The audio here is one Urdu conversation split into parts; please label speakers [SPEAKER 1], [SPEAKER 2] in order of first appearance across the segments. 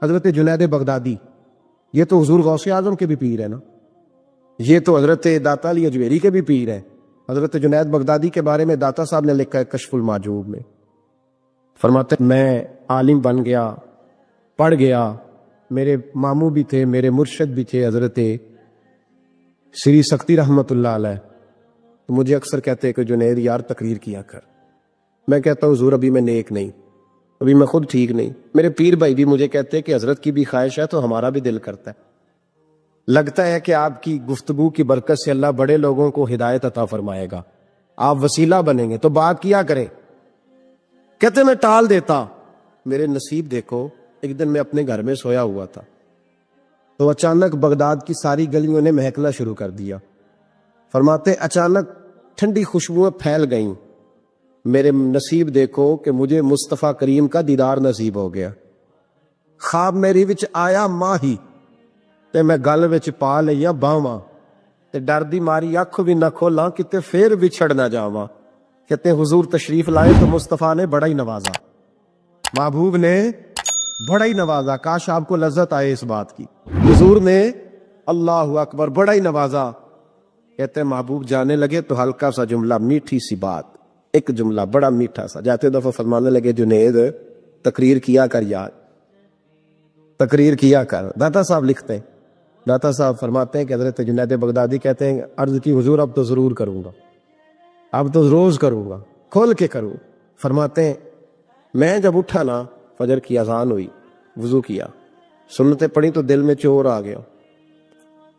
[SPEAKER 1] حضرت جنید بغدادی، یہ تو حضور غوث اعظم کے بھی پیر ہے نا، یہ تو حضرت داتا علی اجمیری کے بھی پیر ہیں۔ حضرت جنید بغدادی کے بارے میں داتا صاحب نے لکھا ہے کشف المعجوب میں، فرماتے ہیں میں عالم بن گیا، پڑھ گیا، میرے ماموں بھی تھے، میرے مرشد بھی تھے حضرت سری سکتی رحمت اللہ علیہ، تو مجھے اکثر کہتے ہیں کہ جنید یار تقریر کیا کر۔ میں کہتا ہوں حضور ابھی میں نیک نہیں، ابھی میں خود ٹھیک نہیں۔ میرے پیر بھائی بھی مجھے کہتے ہیں کہ حضرت کی بھی خواہش ہے تو ہمارا بھی دل کرتا ہے، لگتا ہے کہ آپ کی گفتگو کی برکت سے اللہ بڑے لوگوں کو ہدایت عطا فرمائے گا، آپ وسیلہ بنیں گے تو بات کیا کریں۔ کہتے میں ٹال دیتا، میرے نصیب دیکھو، ایک دن میں اپنے گھر میں سویا ہوا تھا تو اچانک بغداد کی ساری گلیوں نے مہکنا شروع کر دیا۔ فرماتے اچانک ٹھنڈی خوشبوئیں پھیل گئیں، میرے نصیب دیکھو کہ مجھے مصطفیٰ کریم کا دیدار نصیب ہو گیا۔ خواب میری وچ آیا ماہی تے میں گل وچ پا لیا باواں تے ڈر دی ماری اکھ بھی نہ کھولاں کتے پھر بچھڑ نہ جاواں۔ کہتے ہیں حضور تشریف لائے تو مصطفیٰ نے بڑا ہی نوازا، محبوب نے بڑا ہی نوازا، کاش آپ کو لذت آئے اس بات کی۔ حضور نے اللہ اکبر بڑا ہی نوازا۔ کہتے ہیں محبوب جانے لگے تو ہلکا سا جملہ، میٹھی سی بات، ایک جملہ بڑا میٹھا سا، جاتے دفعہ فرمانے لگے جنید تقریر کیا کر یار، تقریر کیا کر۔ داتا صاحب لکھتے ہیں، داتا صاحب فرماتے ہیں کہ حضرت جنید بغدادی کہتے ہیں عرض کی حضور اب تو ضرور کروں گا، اب تو روز کروں گا، کھول کے کروں۔ فرماتے ہیں میں جب اٹھا نا، فجر کی اذان ہوئی، وضو کیا، سنتیں پڑھی تو دل میں چور آ گیا۔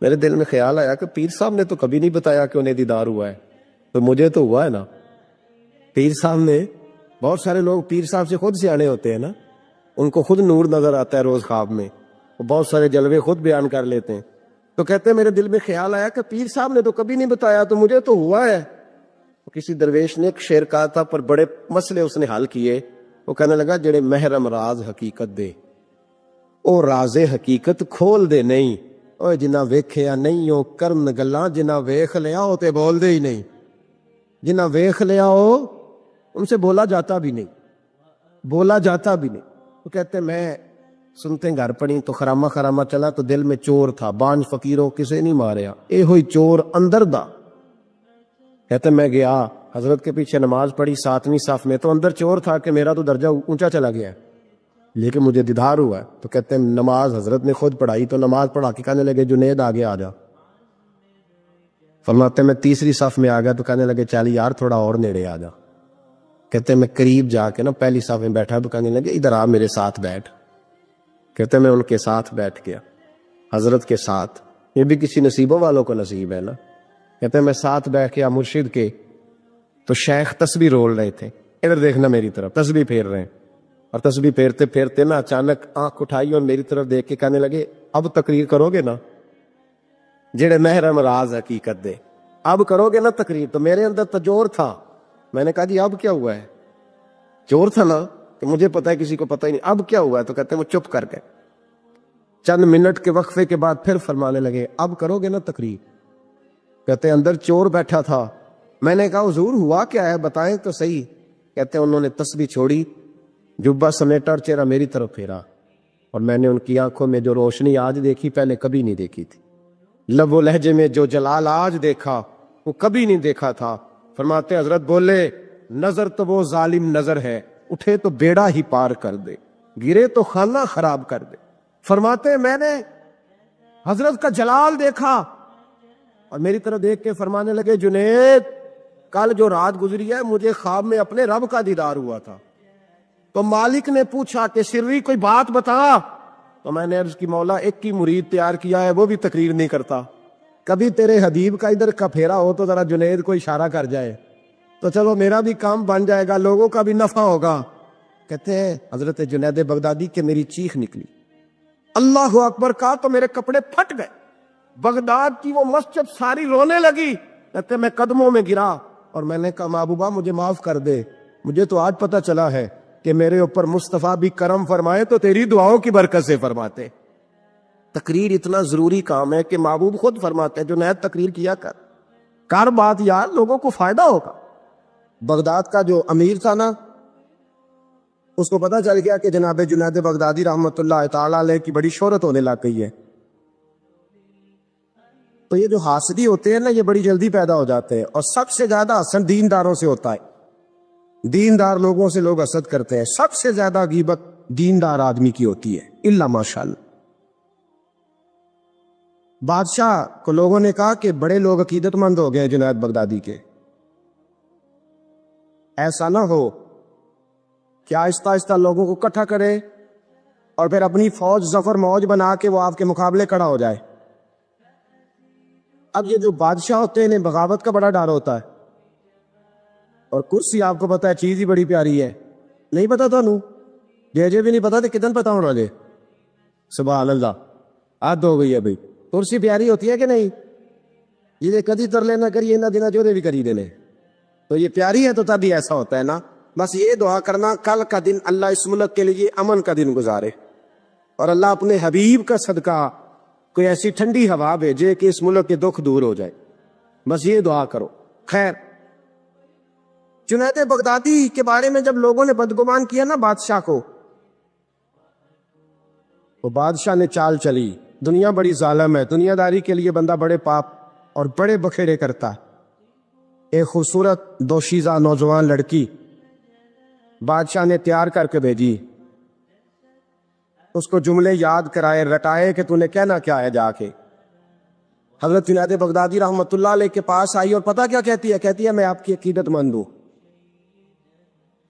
[SPEAKER 1] میرے دل میں خیال آیا کہ پیر صاحب نے تو کبھی نہیں بتایا کہ انہیں دیدار ہوا ہے، تو مجھے تو ہوا ہے نا۔ پیر صاحب نے، بہت سارے لوگ پیر صاحب سے خود سیانے ہوتے ہیں نا، ان کو خود نور نظر آتا ہے روز خواب میں، وہ بہت سارے جلوے خود بیان کر لیتے ہیں۔ تو کہتے ہیں میرے دل میں خیال آیا کہ پیر صاحب نے تو کبھی نہیں بتایا، تو مجھے تو ہوا ہے۔ کسی درویش نے ایک شعر کہا تھا پر بڑے مسئلے اس نے حل کیے۔ وہ کہنے لگا جڑے محرم راز حقیقت دے او راز حقیقت کھول دے نہیں، او جنہ ویکھیا نہیں او کرن گلاں، جنہ ویکھ لیا او تے بول دے ہی نہیں، جنہ ویکھ لیا او ان سے بولا جاتا بھی نہیں، بولا جاتا بھی نہیں۔ وہ کہتے میں سنتے گھر پڑی تو خرامہ خرامہ چلا تو دل میں چور تھا، بانج فقیروں کسے نہیں ماریا، اے ہوئی چور اندر دا۔ کہتے میں گیا حضرت کے پیچھے نماز پڑھی 7ویں صف میں، تو اندر چور تھا کہ میرا تو درجہ اونچا چلا گیا ہے لیکن مجھے دیدار ہوا ہے۔ تو کہتے ہیں نماز حضرت نے خود پڑھائی تو نماز پڑھا کے کہنے لگے جنید آگے آ جا۔ فرماتے میں 3ری صف میں آ گیا تو کہنے لگے چل یار تھوڑا اور نیڑے آ جا۔ کہتے ہیں میں قریب جا کے نا پہلی صف میں بیٹھا تو کہنے لگے ادھر آ میرے ساتھ بیٹھ۔ کہتے ہیں میں ان کے ساتھ بیٹھ گیا، حضرت کے ساتھ، یہ بھی کسی نصیبوں والوں کو نصیب ہے نا۔ کہتے ہیں میں ساتھ بیٹھ گیا مرشد کے، تو شیخ تسبیح رول رہے تھے، ادھر دیکھنا میری طرف، تسبیح پھیر رہے ہیں، اور تسبیح پھیرتے پھیرتے نا اچانک آنکھ اٹھائی اور میری طرف دیکھ کے کہنے لگے اب تقریر کرو گے نا، جڑے محرم راز حقیقت دے، اب کرو گے نا تقریر۔ تو میرے اندر تجور تھا، میں نے کہا جی اب کیا ہوا ہے؟ چور تھا نا کہ مجھے پتا ہے کسی کو پتہ ہی نہیں، اب کیا ہوا ہے؟ تو کہتے ہیں وہ چپ کر گئے۔ چند منٹ کے وقفے کے بعد پھر فرمانے لگے اب کرو گے نا تقریر؟ کہتے ہیں اندر چور بیٹھا تھا، میں نے کہا حضور ہوا کیا ہے بتائیں تو صحیح۔ کہتے ہیں انہوں نے تسبیح چھوڑی، جبہ سمیٹا اور چہرہ میری طرف پھیرا، اور میں نے ان کی آنکھوں میں جو روشنی آج دیکھی پہلے کبھی نہیں دیکھی تھی، لب و لہجے میں جو جلال آج دیکھا وہ کبھی نہیں دیکھا تھا۔ فرماتے حضرت بولے نظر تو وہ ظالم نظر ہے، اٹھے تو بیڑا ہی پار کر دے، گرے تو خانہ خراب کر دے۔ فرماتے میں نے حضرت کا جلال دیکھا اور میری طرف دیکھ کے فرمانے لگے جنید کل جو رات گزری ہے مجھے خواب میں اپنے رب کا دیدار ہوا تھا۔ تو مالک نے پوچھا کہ سری کوئی بات بتا، تو میں نے عرض کی مولا ایک ہی مرید تیار کیا ہے وہ بھی تقریر نہیں کرتا، کبھی تیرے حبیب کا ادھر کا پھیرا ہو تو ذرا جنید کو اشارہ کر جائے تو چلو میرا بھی کام بن جائے گا، لوگوں کا بھی نفع ہوگا۔ کہتے ہیں حضرت جنید بغدادی کہ میری چیخ نکلی، اللہ اکبر کہا تو میرے کپڑے پھٹ گئے، بغداد کی وہ مسجد ساری رونے لگی۔ کہتے میں قدموں میں گرا اور میں نے کہا محبوبہ مجھے معاف کر دے، مجھے تو آج پتہ چلا ہے کہ میرے اوپر مصطفیٰ بھی کرم فرمائے تو تیری دعاؤں کی برکت سے فرماتے۔ تقریر اتنا ضروری کام ہے کہ محبوب خود فرماتے ہیں جنید تقریر کیا کر بات یار، لوگوں کو فائدہ ہوگا۔ بغداد کا جو امیر تھا نا، اس کو پتا چل گیا کہ جناب جنید بغدادی رحمۃ اللہ تعالی علیہ کی بڑی شہرت ہونے لگ گئی ہے. تو یہ جو حاسدی ہوتے ہیں نا، یہ بڑی جلدی پیدا ہو جاتے ہیں، اور سب سے زیادہ حسد دینداروں سے ہوتا ہے. دیندار لوگوں سے لوگ حسد کرتے ہیں. سب سے زیادہ غیبت دیندار آدمی کی ہوتی ہے، الا ماشاءاللہ. بادشاہ کو لوگوں نے کہا کہ بڑے لوگ عقیدت مند ہو گئے جنید بغدادی کے، ایسا نہ ہو کہ آہستہ آہستہ لوگوں کو اکٹھا کرے اور پھر اپنی فوج ظفر موج بنا کے وہ آپ کے مقابلے کھڑا ہو جائے. اب یہ جو بادشاہ ہوتے ہیں انہیں بغاوت کا بڑا ڈر ہوتا ہے، اور کرسی آپ کو پتا ہے چیز ہی بڑی پیاری ہے. نہیں پتا تھانوں؟ جے بھی نہیں پتا تو کتن پتا ہونا جے. سبحان اللہ، حد ہو گئی ہے بھائی. کرسی پیاری ہوتی ہے کہ نہیں؟ یہ کدی ترلے نہ کریے نہ دینا جو بھی کری دینے. تو یہ پیاری ہے تو تبھی ایسا ہوتا ہے نا. بس یہ دعا کرنا کل کا دن اللہ اس ملک کے لیے امن کا دن گزارے، اور اللہ اپنے حبیب کا صدقہ کوئی ایسی ٹھنڈی ہوا بھیجے کہ اس ملک کے دکھ دور ہو جائے. بس یہ دعا کرو. خیر، جنید بغدادی کے بارے میں جب لوگوں نے بدگمان کیا نا بادشاہ کو، تو بادشاہ نے چال چلی. دنیا بڑی ظالم ہے، دنیا داری کے لیے بندہ بڑے پاپ اور بڑے بکھیڑے کرتا ہے. ایک خوبصورت دوشیزہ نوجوان لڑکی بادشاہ نے تیار کر کے بھیجی. اس کو جملے یاد کرائے، رٹائے کہ تو نے کہنا کیا ہے. جا کے حضرت جنید بغدادی رحمۃ اللہ علیہ کے پاس آئی، اور پتہ کیا کہتی ہے؟ کہتی ہے میں آپ کی عقیدت مند ہوں،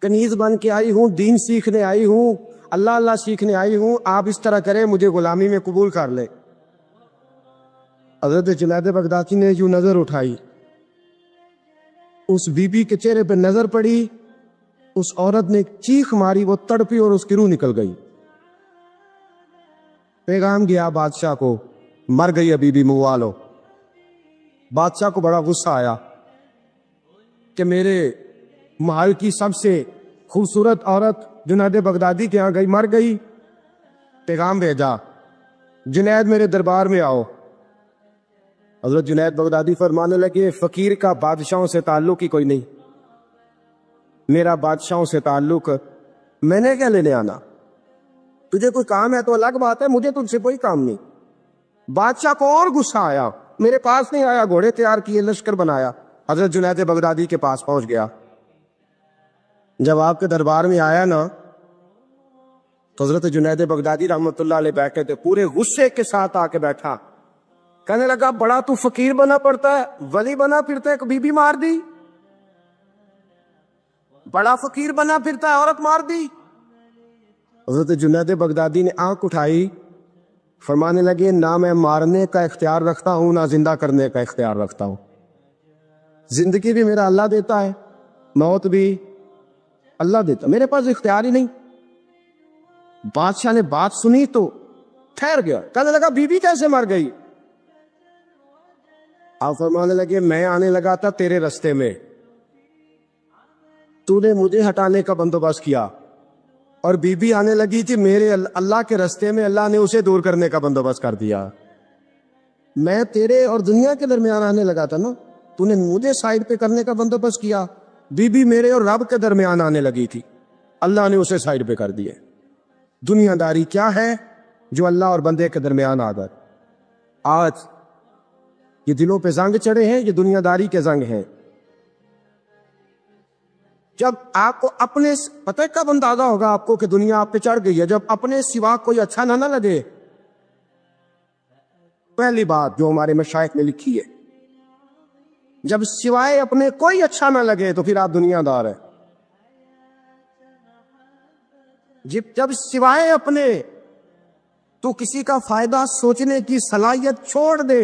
[SPEAKER 1] کنیز بن کے آئی ہوں، دین سیکھنے آئی ہوں، اللہ اللہ سیکھنے آئی ہوں. آپ اس طرح کریں، مجھے غلامی میں قبول کر لے. حضرت جنید بغدادی نے یوں نظر اٹھائی، اس بی بی کے چہرے پہ نظر پڑی، اس عورت نے چیخ ماری، وہ تڑپی اور اس کی روح نکل گئی. پیغام گیا بادشاہ کو، مر گئی بی بی، منوا لو. بادشاہ کو بڑا غصہ آیا کہ میرے محل کی سب سے خوبصورت عورت جنید بغدادی کے ہاں گئی، مر گئی. پیغام بھیجا، جنید میرے دربار میں آؤ. حضرت جنید بغدادی فرمانے لگے فقیر کا بادشاہوں سے تعلق ہی کوئی نہیں، میرا بادشاہوں سے تعلق، میں نے کیا لینے آنا؟ تجھے کوئی کام ہے تو الگ بات ہے، مجھے تجھ سے کوئی کام نہیں. بادشاہ کو اور غصہ آیا، میرے پاس نہیں آیا، گھوڑے تیار کیے، لشکر بنایا، حضرت جنید بغدادی کے پاس پہنچ گیا. جب آپ کے دربار میں آیا نا تو حضرت جنید بغدادی رحمۃ اللہ علیہ بیٹھے تھے، پورے غصے کے ساتھ آ کے بیٹھا، کہنے لگا بڑا تو فقیر بنا پڑتا ہے، ولی بنا پھرتا ہے، بی بی مار دی. بڑا فقیر بنا پھرتا ہے، عورت مار دی. حضرت جنید بغدادی نے آنکھ اٹھائی، فرمانے لگے نہ میں مارنے کا اختیار رکھتا ہوں، نہ زندہ کرنے کا اختیار رکھتا ہوں. زندگی بھی میرا اللہ دیتا ہے، موت بھی اللہ دیتا، میرے پاس اختیار ہی نہیں. بادشاہ نے بات سنی تو ٹھہر گیا، کہنے لگا بی بی کیسے مر گئی؟ آپ فرمانے لگے میں آنے لگا تھا تیرے رستے میں، تو نے مجھے ہٹانے کا بندوبست کیا، اور بی بی آنے لگی تھی میرے اللہ کے رستے میں، اللہ نے اسے دور کرنے کا بندوبست کر دیا. میں تیرے اور دنیا کے درمیان آنے لگا تھا نا، تو نے مجھے سائڈ پہ کرنے کا بندوبست کیا. بی بی میرے اور رب کے درمیان آنے لگی تھی، اللہ نے اسے سائڈ پہ کر دیے. دنیا داری کیا ہے جو اللہ اور بندے کے درمیان آ گئے. آج یہ دلوں پہ زنگ چڑھے ہیں، یہ دنیا داری کے زنگ ہیں. جب آپ کو اپنے پتہ کب اندازہ ہوگا آپ کو کہ دنیا آپ پہ چڑھ گئی ہے؟ جب اپنے سوا کوئی اچھا نہ لگے. پہلی بات جو ہمارے مشائخ نے لکھی ہے، جب سوائے اپنے کوئی اچھا نہ لگے تو پھر آپ دنیا دار ہیں. جب سوائے اپنے تو کسی کا فائدہ سوچنے کی صلاحیت چھوڑ دے،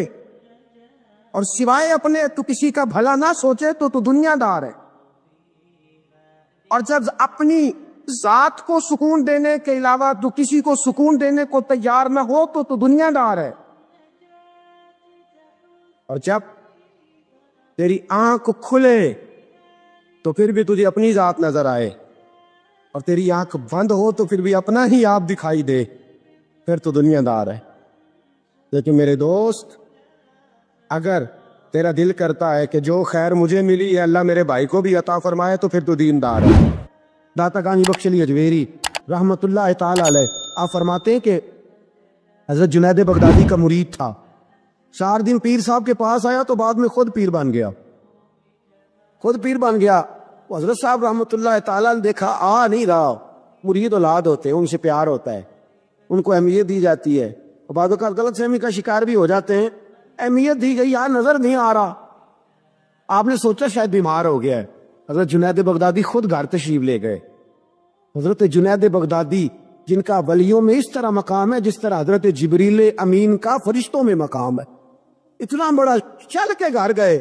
[SPEAKER 1] اور سوائے اپنے تو کسی کا بھلا نہ سوچے تو دنیا دار ہے. اور جب اپنی ذات کو سکون دینے کے علاوہ تو کسی کو سکون دینے کو تیار نہ ہو تو دنیا دار ہے. اور جب تیری آنکھ کھلے تو پھر بھی تجھے اپنی ذات نظر آئے، اور تیری آنکھ بند ہو تو پھر بھی اپنا ہی آپ دکھائی دے، پھر تو دنیا دار ہے. لیکن میرے دوست، اگر تیرا دل کرتا ہے کہ جو خیر مجھے ملی ہے اللہ میرے بھائی کو بھی عطا فرمائے تو پھر تو دیندار ہے. داتا گانی بخش علی اجویری رحمت اللہ تعالی علیہ آپ فرماتے ہیں کہ حضرت جنید بغدادی کا مرید تھا، 4 دن پیر صاحب کے پاس آیا تو بعد میں خود پیر بن گیا، خود پیر بن گیا۔ وہ حضرت صاحب رحمت اللہ تعالیٰ نے دیکھا آ نہیں رہا، مرید اولاد ہوتے ہیں، ان سے پیار ہوتا ہے، ان کو اہمیت دی جاتی ہے، اور بعض اوقات غلط فہمی کا شکار بھی ہو جاتے ہیں، اہمیت دی گئی، یار نظر نہیں آ رہا، آپ نے سوچا شاید بیمار ہو گیا ہے۔ حضرت جنید بغدادی خود گھر تشریف لے گئے۔ حضرت جنید بغدادی جن کا ولیوں میں اس طرح مقام ہے جس طرح حضرت جبریل امین کا فرشتوں میں مقام ہے، اتنا بڑا، چل کے گھر گئے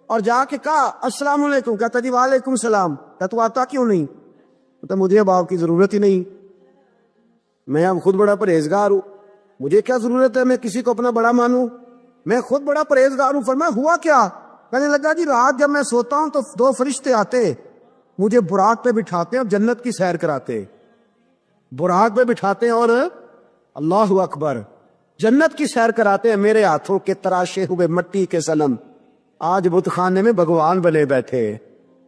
[SPEAKER 1] اور جا کے کہا السلام علیکم، کہتا جی وعلیکم السلام، کہتا تو آتا کیوں نہیں؟ کہتا مجھے اب آپ کی ضرورت ہی نہیں، میں اب خود بڑا پرہیزگار ہوں، مجھے کیا ضرورت ہے میں کسی کو اپنا بڑا مانوں، میں خود بڑا پرہیزگار ہوں۔ فرمایا ہوا کیا؟ کہنے لگا جی رات جب میں سوتا ہوں تو 2 فرشتے آتے مجھے براق پہ بٹھاتے اور جنت کی سیر کراتے، براق پہ بٹھاتے اور اللہ اکبر جنت کی سیر کراتے ہیں، میرے ہاتھوں کے تراشے ہوئے مٹی کے صنم آج بت خانے میں بھگوان بنے بیٹھے،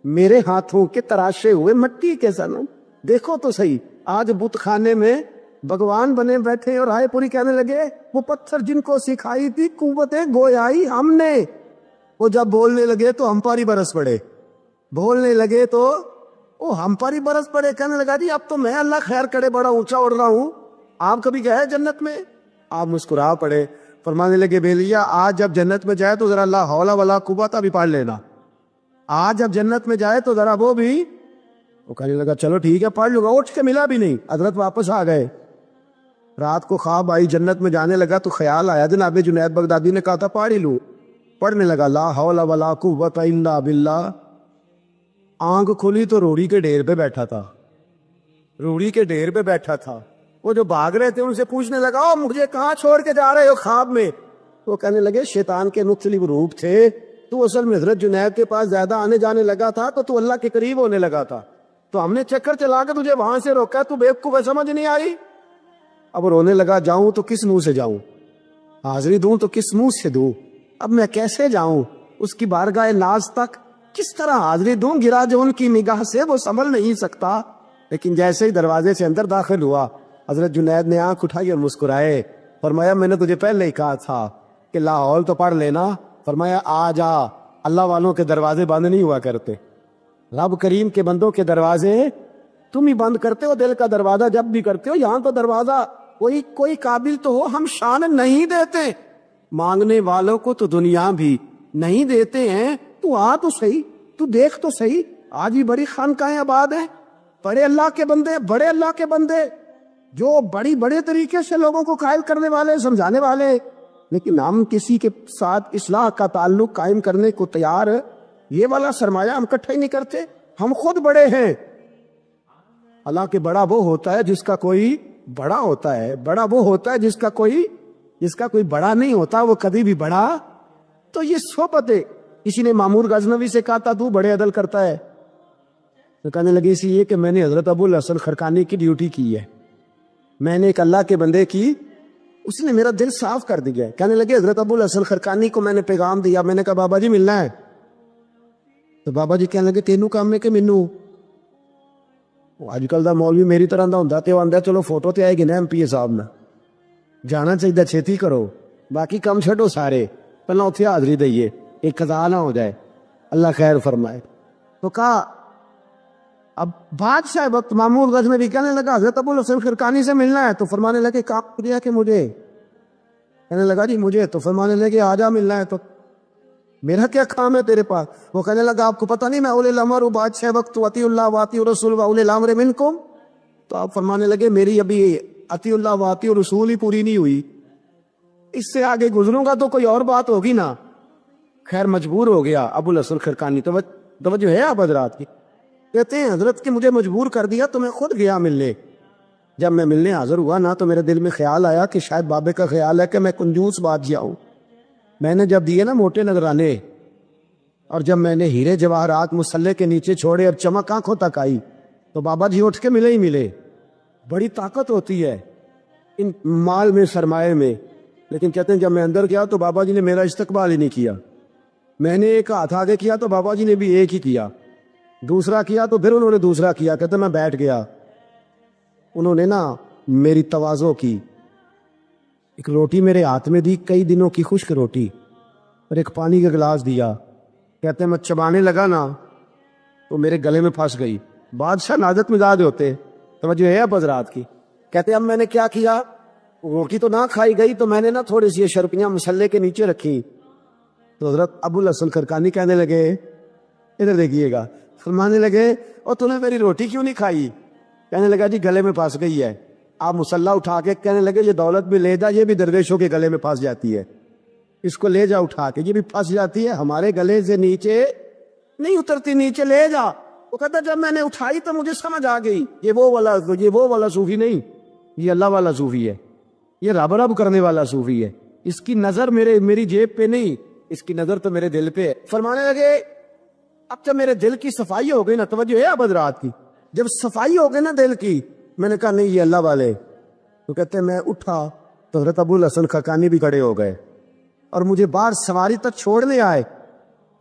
[SPEAKER 1] میرے ہاتھوں کے تراشے ہوئے مٹی کے صنم، دیکھو تو صحیح، آج بت خانے میں بھگوان بنے بیٹھے۔ اور رائے پوری کہنے لگے وہ پتھر جن کو سکھائی تھی قوت گویائی ہم نے، وہ جب بولنے لگے تو ہم پر ہی برس پڑے، بولنے لگے تو وہ ہم پر ہی برس پڑے۔ کہنے لگا جی اب تو میں اللہ خیر کرے بڑا اونچا اڑ رہا ہوں، آپ کبھی گئے جنت میں؟ آپ مسکرا پڑے، فرمانے لگے بھیلیا آج جب جنت میں جائے تو ذرا لا حول ولا قوت بھی پڑھ لینا، آج جب جنت میں جائے تو ذرا وہ بھی۔ وہ کہنے لگا چلو ٹھیک ہے پڑھ لوں گا، اٹھ کے ملا بھی نہیں، حضرت واپس آ گئے۔ رات کو خواب آئی، جنت میں جانے لگا تو خیال آیا جناب جنید بغدادی نے کہا تھا پڑھ ہی لوں، پڑھنے لگا لا حول ولا قوت الا باللہ، آنکھ کھلی تو روڑی کے ڈھیر پہ بیٹھا تھا، روڑی کے ڈھیر پہ بیٹھا تھا۔ وہ جو بھاگ رہے تھے ان سے پوچھنے لگا او مجھے کہاں چھوڑ کے جا رہے ہو خواب میں؟ وہ کہنے لگے شیطان کے مختلف روپ تھے، تو اصل میں حضرت جنید کے پاس زیادہ آنے جانے لگا تھا تو اللہ کے قریب ہونے لگا تھا، تو ہم نے چکر چلا کے تجھے وہاں سے روکا، تو بیوقوف ہے سمجھ نہیں آئی۔ اب رونے لگا جاؤں تو کس منہ سے جاؤں، حاضری دوں تو کس منہ سے دوں، اب میں کیسے جاؤں اس کی بارگاہ ناز تک، کس طرح حاضری دوں، گرا جو ان کی نگاہ سے وہ سنبھل نہیں سکتا۔ لیکن جیسے ہی دروازے سے اندر داخل ہوا حضرت جنید نے آنکھ اٹھائی اور مسکرائے، فرمایا میں نے تجھے پہلے ہی کہا تھا کہ لاہور تو پڑھ لینا، فرمایا آ جا، اللہ والوں کے دروازے بند نہیں ہوا کرتے، رب کریم کے بندوں کے دروازے تم ہی بند کرتے ہو، دل کا دروازہ جب بھی کرتے ہو، یہاں تو دروازہ کوئی قابل تو ہو، ہم شان نہیں دیتے، مانگنے والوں کو تو دنیا بھی نہیں دیتے ہیں، تو آ تو صحیح، تو دیکھ تو صحیح، آج بھی بڑی خانقاہیں آباد ہیں، بڑے اللہ کے بندے، بڑے اللہ کے بندے جو بڑے طریقے سے لوگوں کو قائل کرنے والے، سمجھانے والے، لیکن ہم کسی کے ساتھ اصلاح کا تعلق قائم کرنے کو تیار، یہ والا سرمایہ ہم اکٹھا ہی نہیں کرتے، ہم خود بڑے ہیں۔ حالانکہ بڑا وہ ہوتا ہے جس کا کوئی بڑا ہوتا ہے، بڑا وہ ہوتا ہے جس کا کوئی بڑا نہیں ہوتا، وہ کبھی بھی بڑا، تو یہ صحبت ہے۔ کسی نے مامور غزنوی سے کہا تھا تو بڑے عدل کرتا ہے، تو کہنے لگے اسی یہ کہ میں نے حضرت ابو الحسن خرقانی کی ڈیوٹی کی ہے، میں نے ایک اللہ کے بندے کی، اس نے میرا دل صاف کر دیا ہے۔ کہنے لگے حضرت ابو الحسن خرقانی کو میں نے پیغام دیا، میں نے کہا بابا جی ملنا ہے، تو بابا جی کہنے لگے تینوں کام میں کہ مینوں آج کل دا مولوی میری طرح دا ہوندا تے او آندا چلو فوٹو تے آئے گی نا ایم پی اے صاحب نے جانا چاہیے، چھیتی کرو، باقی کام چھڈو سارے، پہلے اتنے حاضری دئیے، ایک قضا نہ ہو جائے، اللہ خیر فرمائے۔ تو کہا اب بادشاہ وقت مامور غزنوی بھی کہنے لگا حضرت ابو الحسن خرقانی سے ملنا ہے، تو فرمانے لگے کام دیا کہ مجھے، کہنے لگا جی مجھے، تو فرمانے لگے آجا ملنا ہے، تو میرا کیا کام ہے تیرے پاس؟ وہ کہنے لگا آپ کو پتہ نہیں میں اولی الامر ہوں، بادشاہ وقت اطیع اللہ واطیع الرسول و اولی الامر منکم، تو آپ فرمانے لگے میری ابھی اطیع اللہ واطیع الرسول ہی پوری نہیں ہوئی، اس سے آگے گزروں گا تو کوئی اور بات ہوگی نا۔ خیر مجبور ہو گیا ابو الحسن خرقانی، توجہ ہے آپ حضرات کی، کہتے ہیں حضرت کہ مجھے مجبور کر دیا تو میں خود گیا ملنے، جب میں ملنے حاضر ہوا نا تو میرے دل میں خیال آیا کہ شاید بابے کا خیال ہے کہ میں کنجوس بادشاہ ہوں، میں نے جب دیے نا موٹے نذرانے اور جب میں نے ہیرے جواہرات مسلح کے نیچے چھوڑے اور چمک آنکھوں تک آئی تو بابا جی اٹھ کے ملے ہی ملے۔ بڑی طاقت ہوتی ہے ان مال میں، سرمایہ میں، لیکن کہتے ہیں جب میں اندر گیا تو بابا جی نے میرا استقبال ہی نہیں کیا، میں نے ایک ہاتھ آگے کیا تو بابا جی نے بھی ایک ہی کیا، دوسرا کیا تو پھر انہوں نے دوسرا کیا. کہتے میں بیٹھ گیا, انہوں نے نا میری تواضع کی, ایک روٹی میرے ہاتھ میں دی, کئی دنوں کی خشک روٹی, اور ایک پانی کا گلاس دیا. کہتے ہیں میں چبانے لگا نا تو میرے گلے میں پھنس گئی. بادشاہ نازک مزاج ہوتے, توجہ ہے اب حضرات کی. کہتے اب میں نے کیا کیا, روٹی تو نہ کھائی گئی تو میں نے نا تھوڑی سی شرپیاں مسلے کے نیچے رکھی. تو حضرت ابو الحسن خرقانی کہنے لگے, ادھر دیکھیے گا, فرمانے لگے اور تم نے میری روٹی کیوں نہیں کھائی؟ کہنے لگا جی گلے میں پھنس گئی ہے. آپ مسلح اٹھا کے کہنے لگے یہ دولت بھی لے جا, یہ بھی درویشوں کے گلے میں پھنس جاتی ہے, اس کو لے جا اٹھا کے, یہ بھی پھنس جاتی ہے, ہمارے گلے سے نیچے نہیں اترتی, نیچے لے جا. وہ کہتا جب میں نے اٹھائی تو مجھے سمجھ آ گئی یہ وہ والا صوفی نہیں, یہ اللہ والا صوفی ہے, یہ رب رب کرنے والا صوفی ہے. اس کی نظر میری جیب پہ نہیں, اس کی نظر تو میرے دل پہ ہے. فرمانے لگے اب جب میرے دل کی صفائی ہو گئی نا, توجہ ہے اب حضرات کی, جب صفائی ہو گئی نا دل کی, میں نے کہا نہیں یہ اللہ والے. تو کہتے ہیں میں اٹھا تو حضرت ابو الحسن خرقانی بھی کھڑے ہو گئے اور مجھے باہر سواری تک چھوڑنے آئے.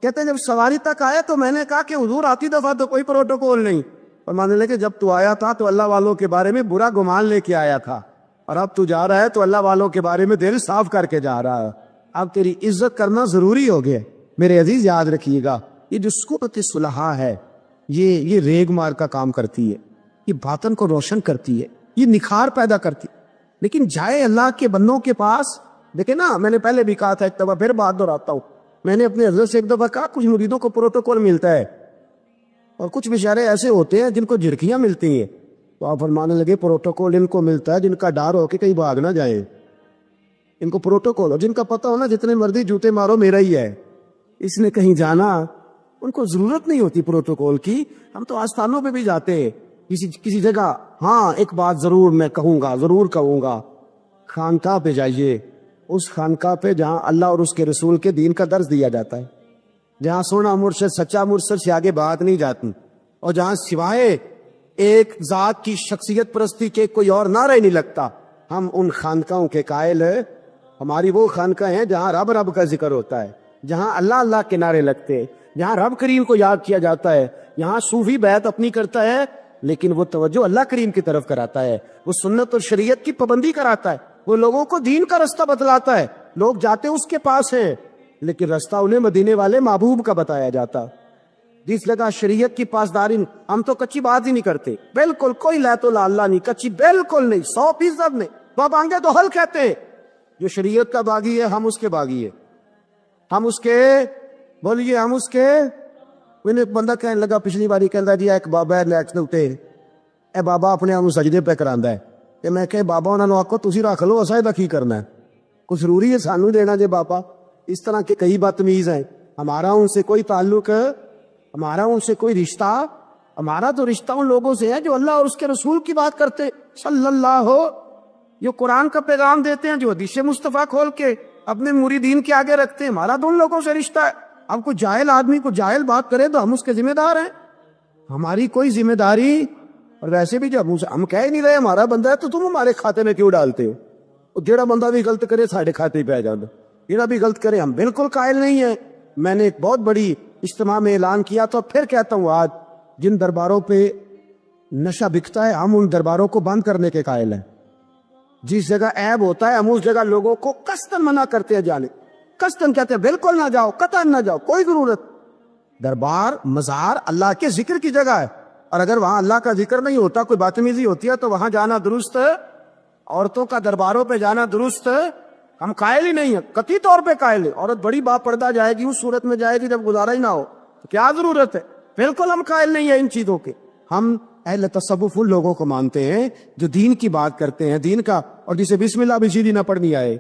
[SPEAKER 1] کہتے ہیں جب سواری تک آیا تو میں نے کہا کہ حضور آتی دفعہ تو کوئی پروٹوکول نہیں. اور ماننے لگے جب تو آیا تھا تو اللہ والوں کے بارے میں برا گمان لے کے آیا تھا, اور اب تو جا رہا ہے تو اللہ والوں کے بارے میں دل صاف کر کے جا رہا ہے. اب تیری عزت کرنا ضروری ہو گیا. میرے عزیز یاد رکھیے گا, یہ جو صورت صلحہ ہے یہ ریگ مار کا کام کرتی ہے, یہ باطن کو روشن کرتی ہے, یہ نکھار پیدا کرتی ہے. لیکن جائے اللہ کے بندوں کے پاس, دیکھیں نا میں نے پہلے بھی کہا تھا, ایک دفعہ پھر بات دہراتا ہوں, میں نے اپنے حضرت سے ایک دفعہ کہا کچھ مریدوں کو پروٹوکول ملتا ہے اور کچھ بیچارے ایسے ہوتے ہیں جن کو جھڑکیاں ملتی ہیں. تو آپ فرمانے لگے پروٹوکول ان کو ملتا ہے جن کا ڈر ہو کہ کہیں بھاگ نہ جائیں, ان کو پروٹوکول ہو, جن کا پتہ ہونا جتنے مرضی جوتے مارو میرا ہی ہے, اس نے کہیں جانا, ان کو ضرورت نہیں ہوتی پروٹوکول کی. ہم تو آستانوں پہ بھی جاتے ہیں کسی جگہ, ہاں ایک بات ضرور میں ضرور کہوں گا, خانقاہ پہ جائیے, اس خانقاہ پہ جہاں اللہ اور اس کے رسول کے دین کا درس دیا جاتا ہے, جہاں سونا مرشد سچا مرشد سے آگے بات نہیں جاتی, اور جہاں سوائے ایک ذات کی شخصیت پرستی کے کوئی اور نعرہ ہی نہیں لگتا. ہم ان خانقاہوں کے قائل ہیں. ہماری وہ خانقاہ ہیں جہاں رب رب کا ذکر ہوتا ہے, جہاں اللہ اللہ کے نعرے لگتے ہیں, جہاں رب کریم کو یاد کیا جاتا ہے. یہاں صوفی بیعت اپنی کرتا ہے لیکن وہ توجہ اللہ کریم کی طرف کراتا ہے, وہ سنت اور شریعت کی پابندی کراتا ہے, وہ لوگوں کو دین کا رستہ بتلاتا ہے. لوگ جاتے اس کے پاس ہیں لیکن رستہ انہیں مدینے والے محبوب کا بتایا جاتا. جس لگا شریعت کی پاسداری, ہم تو کچی بات ہی نہیں کرتے, بالکل کوئی لہت و اللہ نہیں, کچی بالکل نہیں, 100% نہیں. باب آنگے تو حل کہتے ہیں, جو شریعت کا باغی ہے ہم اس کے باغی ہے, ہم اس کے بولیے ہم اس کے. میں نے ایک بندہ کہنے لگا پچھلی باری, کہتا جی ایک بابا ہے نیٹ دے, اے بابا اپنے آپ سجدے پہ کراندا ہے. تے میں کہ بابا انہاں نوں آکھو تسی رکھ لو, اساں دا کی کرنا ہے, کچھ ضروری ہے سانو دینا جے بابا. اس طرح کے کئی بدتمیز ہیں. ہمارا ان سے کوئی تعلق, ہمارا ان سے کوئی رشتہ, ہمارا تو رشتہ ان لوگوں سے ہے جو اللہ اور اس کے رسول کی بات کرتے صلی اللہ ہو, جو قرآن کا پیغام دیتے ہیں, جو حدیث مصطفیٰ کھول کے اپنے مریدین کے آگے رکھتے ہیں. ہمارا تو ان لوگوں سے رشتہ ہے. اب کوئی جاہل آدمی کو جاہل بات کرے تو ہم اس کے ذمہ دار ہیں, ہماری کوئی ذمہ داری. اور ویسے بھی جب ہم کہہ نہیں رہے ہمارا بندہ ہے تو تم ہمارے کھاتے میں کیوں ڈالتے ہو؟ جیڑا بندہ بھی غلط کرے ساڑھے کھاتے پہ جانا, جیڑا بھی غلط کرے, ہم بالکل قائل نہیں ہیں. میں نے ایک بہت بڑی اجتماع میں اعلان کیا تو پھر کہتا ہوں, آج جن درباروں پہ نشہ بکتا ہے ہم ان درباروں کو بند کرنے کے قائل ہیں. جس جگہ عیب ہوتا ہے ہم اس جگہ لوگوں کو قصدن منع کرتے ہیں جانے, قصدن کہتے ہیں بالکل نہ جاؤ, قطعا نہ جاؤ, کوئی ضرورت. دربار مزار اللہ کے ذکر کی جگہ ہے, اور اگر وہاں اللہ کا ذکر نہیں ہوتا, کوئی بدتمیزی ہوتی ہے تو وہاں جانا درست ہے. عورتوں کا درباروں پہ جانا درست ہے, ہم قائل ہی نہیں ہیں, قطعی طور پہ قائل ہیں. عورت بڑی باپردہ جائے گی اس صورت میں جائے گی جب گزارا ہی نہ ہو, تو کیا ضرورت ہے؟ بالکل ہم قائل نہیں ہیں ان چیزوں کے. ہم اہل تصوف ان لوگوں کو مانتے ہیں جو دین کی بات کرتے ہیں, دین کا, اور جسے بسم اللہ بھی سیدھی نہ پڑھنی آئے,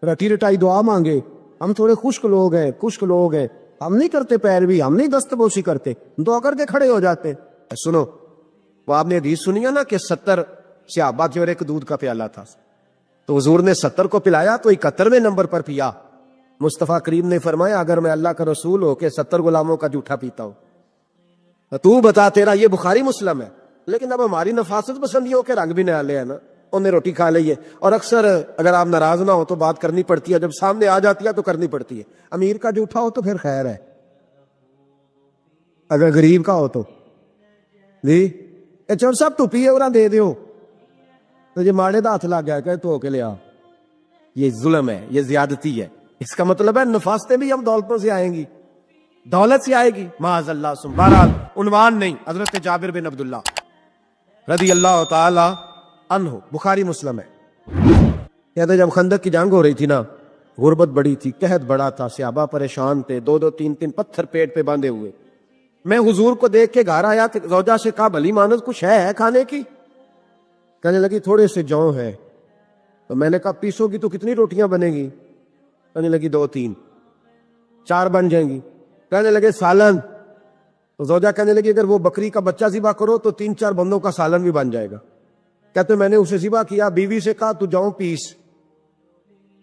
[SPEAKER 1] رٹی رٹائی دعا مانگے. ہم تھوڑے خشک لوگ ہیں, ہم نہیں کرتے پیروی, ہم نہیں دستبوسی کرتے, دعا کر کے کھڑے ہو جاتے. سنو, وہ آپ نے حدیث سنی ہے نا کہ 70 صحابہ تھے اور ایک دودھ کا پیالہ تھا, تو حضور نے 70 کو پلایا تو 71ویں نمبر پر پیا. مصطفیٰ کریم نے فرمایا اگر میں اللہ کا رسول ہو کے 70 غلاموں کا جھوٹا پیتا ہوں تو بتا, تیرا یہ بخاری مسلم ہے. لیکن اب ہماری نفاست پسندیوں کے رنگ بھی نالے ہیں نا, انہیں روٹی کھا لئیے. اور اکثر اگر آپ ناراض نہ ہو تو بات کرنی پڑتی ہے, جب سامنے آ جاتی ہے تو کرنی پڑتی ہے. امیر کا جھوٹا ہو تو پھر خیر ہے, اگر غریب کا ہو تو جی چور صاحب ٹوپی ہے اور دے دیو تو یہ ماڑے دا ہاتھ لگ گیا کہ تو کے لیا، یہ ظلم ہے، یہ زیادتی ہے. اس کا مطلب ہے نفاستیں بھی ہم دولتوں سے آئیں گی، دولت سے آئے گی معاذ اللہ. بہرحال عنوان نہیں، حضرت جابر بن عبداللہ رضی اللہ تعالی عنہ، بخاری مسلم ہے. کہتے جب خندق کی جنگ ہو رہی تھی نا، غربت بڑی تھی، قحط بڑا تھا، صحابہ پریشان تھے، 2 3 پتھر پیٹ پہ باندھے ہوئے. میں حضور کو دیکھ کے گھر آیا کہ زوجہ سے کہا بھلی مانس کچھ ہے کھانے کی؟ کہنے لگی تھوڑے سے جوں ہے. تو میں نے کہا پیسو گی تو کتنی روٹیاں بنے گی؟ کہنے لگی 2 3 4 بن جائیں گی. کہنے لگے سالن. تو زوجہ کہنے لگی اگر وہ بکری کا بچہ ذبح کرو تو 3 4 بندوں کا سالن بھی بن جائے گا. کہتے میں نے اسے ذبح کیا، بیوی سے کہا تو جاؤں پیس.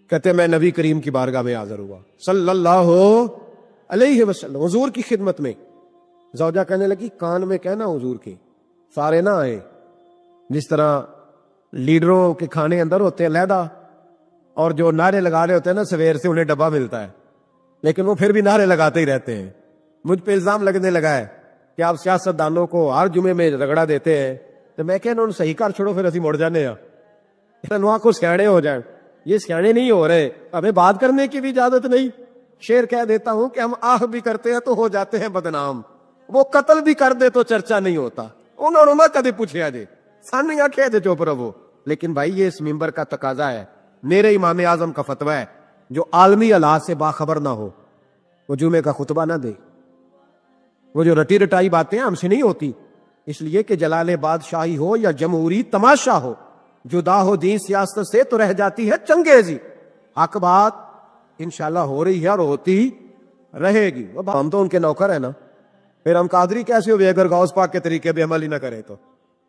[SPEAKER 1] کہتے میں نبی کریم کی بارگاہ میں حاضر ہوا صلی اللہ علیہ وسلم، حضور کی خدمت میں. زوجہ کہنے لگی کان میں کہنا حضور کے سارے نہ آئے، جس طرح لیڈروں کے کھانے اندر ہوتے ہیں علیحدہ، اور جو نعرے لگا رہے ہوتے ہیں نا سویر سے انہیں ڈبہ ملتا ہے، لیکن وہ پھر بھی نعرے لگاتے ہی رہتے ہیں. مجھ پہ الزام لگنے لگا ہے کہ آپ سیاست دانوں کو ہر جمعے میں رگڑا دیتے ہیں. تو میں کہنا انہوں صحیح کر چھوڑو، پھر اسی مڑ جانے ہیں کو سیاڑے ہو جائیں. یہ سیاڑے نہیں ہو رہے، ہمیں بات کرنے کی بھی اجازت نہیں. شعر کہہ دیتا ہوں کہ ہم آہ بھی کرتے ہیں تو ہو جاتے ہیں بدنام، وہ قتل بھی کر دے تو چرچا نہیں ہوتا. انہوں نے کدے پوچھا جی سان یا کہہ دے چوپ رہو. لیکن بھائی یہ اس ممبر کا تقاضا ہے، میرے امام اعظم کا فتویٰ ہے، جو عالمی حالات سے باخبر نہ ہو وہ جمعے کا خطبہ نہ دے. وہ جو رٹی رٹائی باتیں ہم سے نہیں ہوتی، اس لیے کہ جلال بادشاہی ہو یا جمہوری تماشا ہو، جدا ہو دین سیاست سے تو رہ جاتی ہے چنگیزی. حق بات انشاءاللہ ہو رہی ہے اور ہوتی رہے گی. ہم تو ان کے نوکر ہیں نا، پھر ہم قادری کیسے ہوئے اگر غوث پاک کے طریقے پہ عمل ہی نہ کرے تو.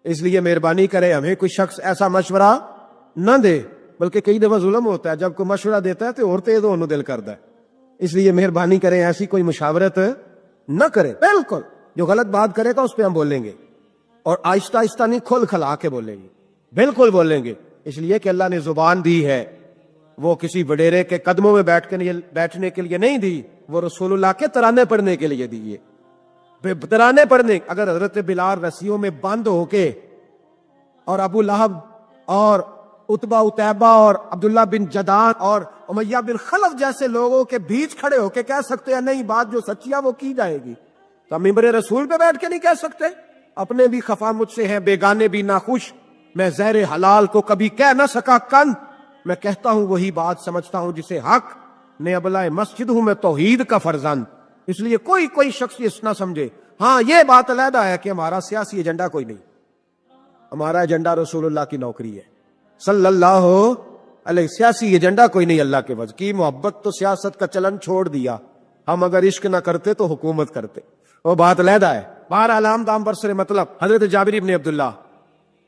[SPEAKER 1] اس لیے مہربانی کرے ہمیں کوئی شخص ایسا مشورہ نہ دے، بلکہ کئی دفعہ ظلم ہوتا ہے، جب کوئی مشورہ دیتا ہے تو اور تیز ہونے دل کرتا ہے. اس لیے مہربانی کریں ایسی کوئی مشاورت نہ کرے. بالکل جو غلط بات کرے گا اس پہ ہم بولیں گے، اور آہستہ آہستہ نہیں، کھل کھلا کے بولیں گے، بالکل بولیں گے. اس لیے کہ اللہ نے زبان دی ہے، وہ کسی وڈیرے کے قدموں میں بیٹھنے کے لیے نہیں دی، وہ رسول اللہ کے ترانے پڑھنے کے لیے دی ہے. ترانے پڑھنے. اگر حضرت بلال رسیوں میں بند ہو کے اور ابو لہب اور عتبہ اتیبہ اور عبداللہ بن جدان اور امیہ بن خلف جیسے لوگوں کے بیچ کھڑے ہو کے کہہ سکتے ہیں نہیں بات جو سچی ہے وہ کی جائے گی، تو ہم ممبر رسول پہ بیٹھ کے نہیں کہہ سکتے؟ اپنے بھی خفا مجھ سے ہیں، بیگانے بھی ناخوش، میں زہر حلال کو کبھی کہہ نہ سکا کن، میں کہتا ہوں وہی بات سمجھتا ہوں جسے حق نے ابلائے مسجد ہوں میں توحید کا فرزند. اس لیے کوئی شخص اس نہ سمجھے. ہاں یہ بات علیحدہ ہے کہ ہمارا سیاسی ایجنڈا کوئی نہیں، ہمارا ایجنڈا رسول اللہ کی نوکری ہے صلی اللہ علیہ. سیاسی ایجنڈا کوئی نہیں. اللہ کے وجہ کی محبت تو سیاست کا چلن چھوڑ دیا، ہم اگر عشق نہ کرتے تو حکومت کرتے، وہ بات علیحدہ ہے. بہرحال عام دام برسر مطلب حضرت جابر بن عبداللہ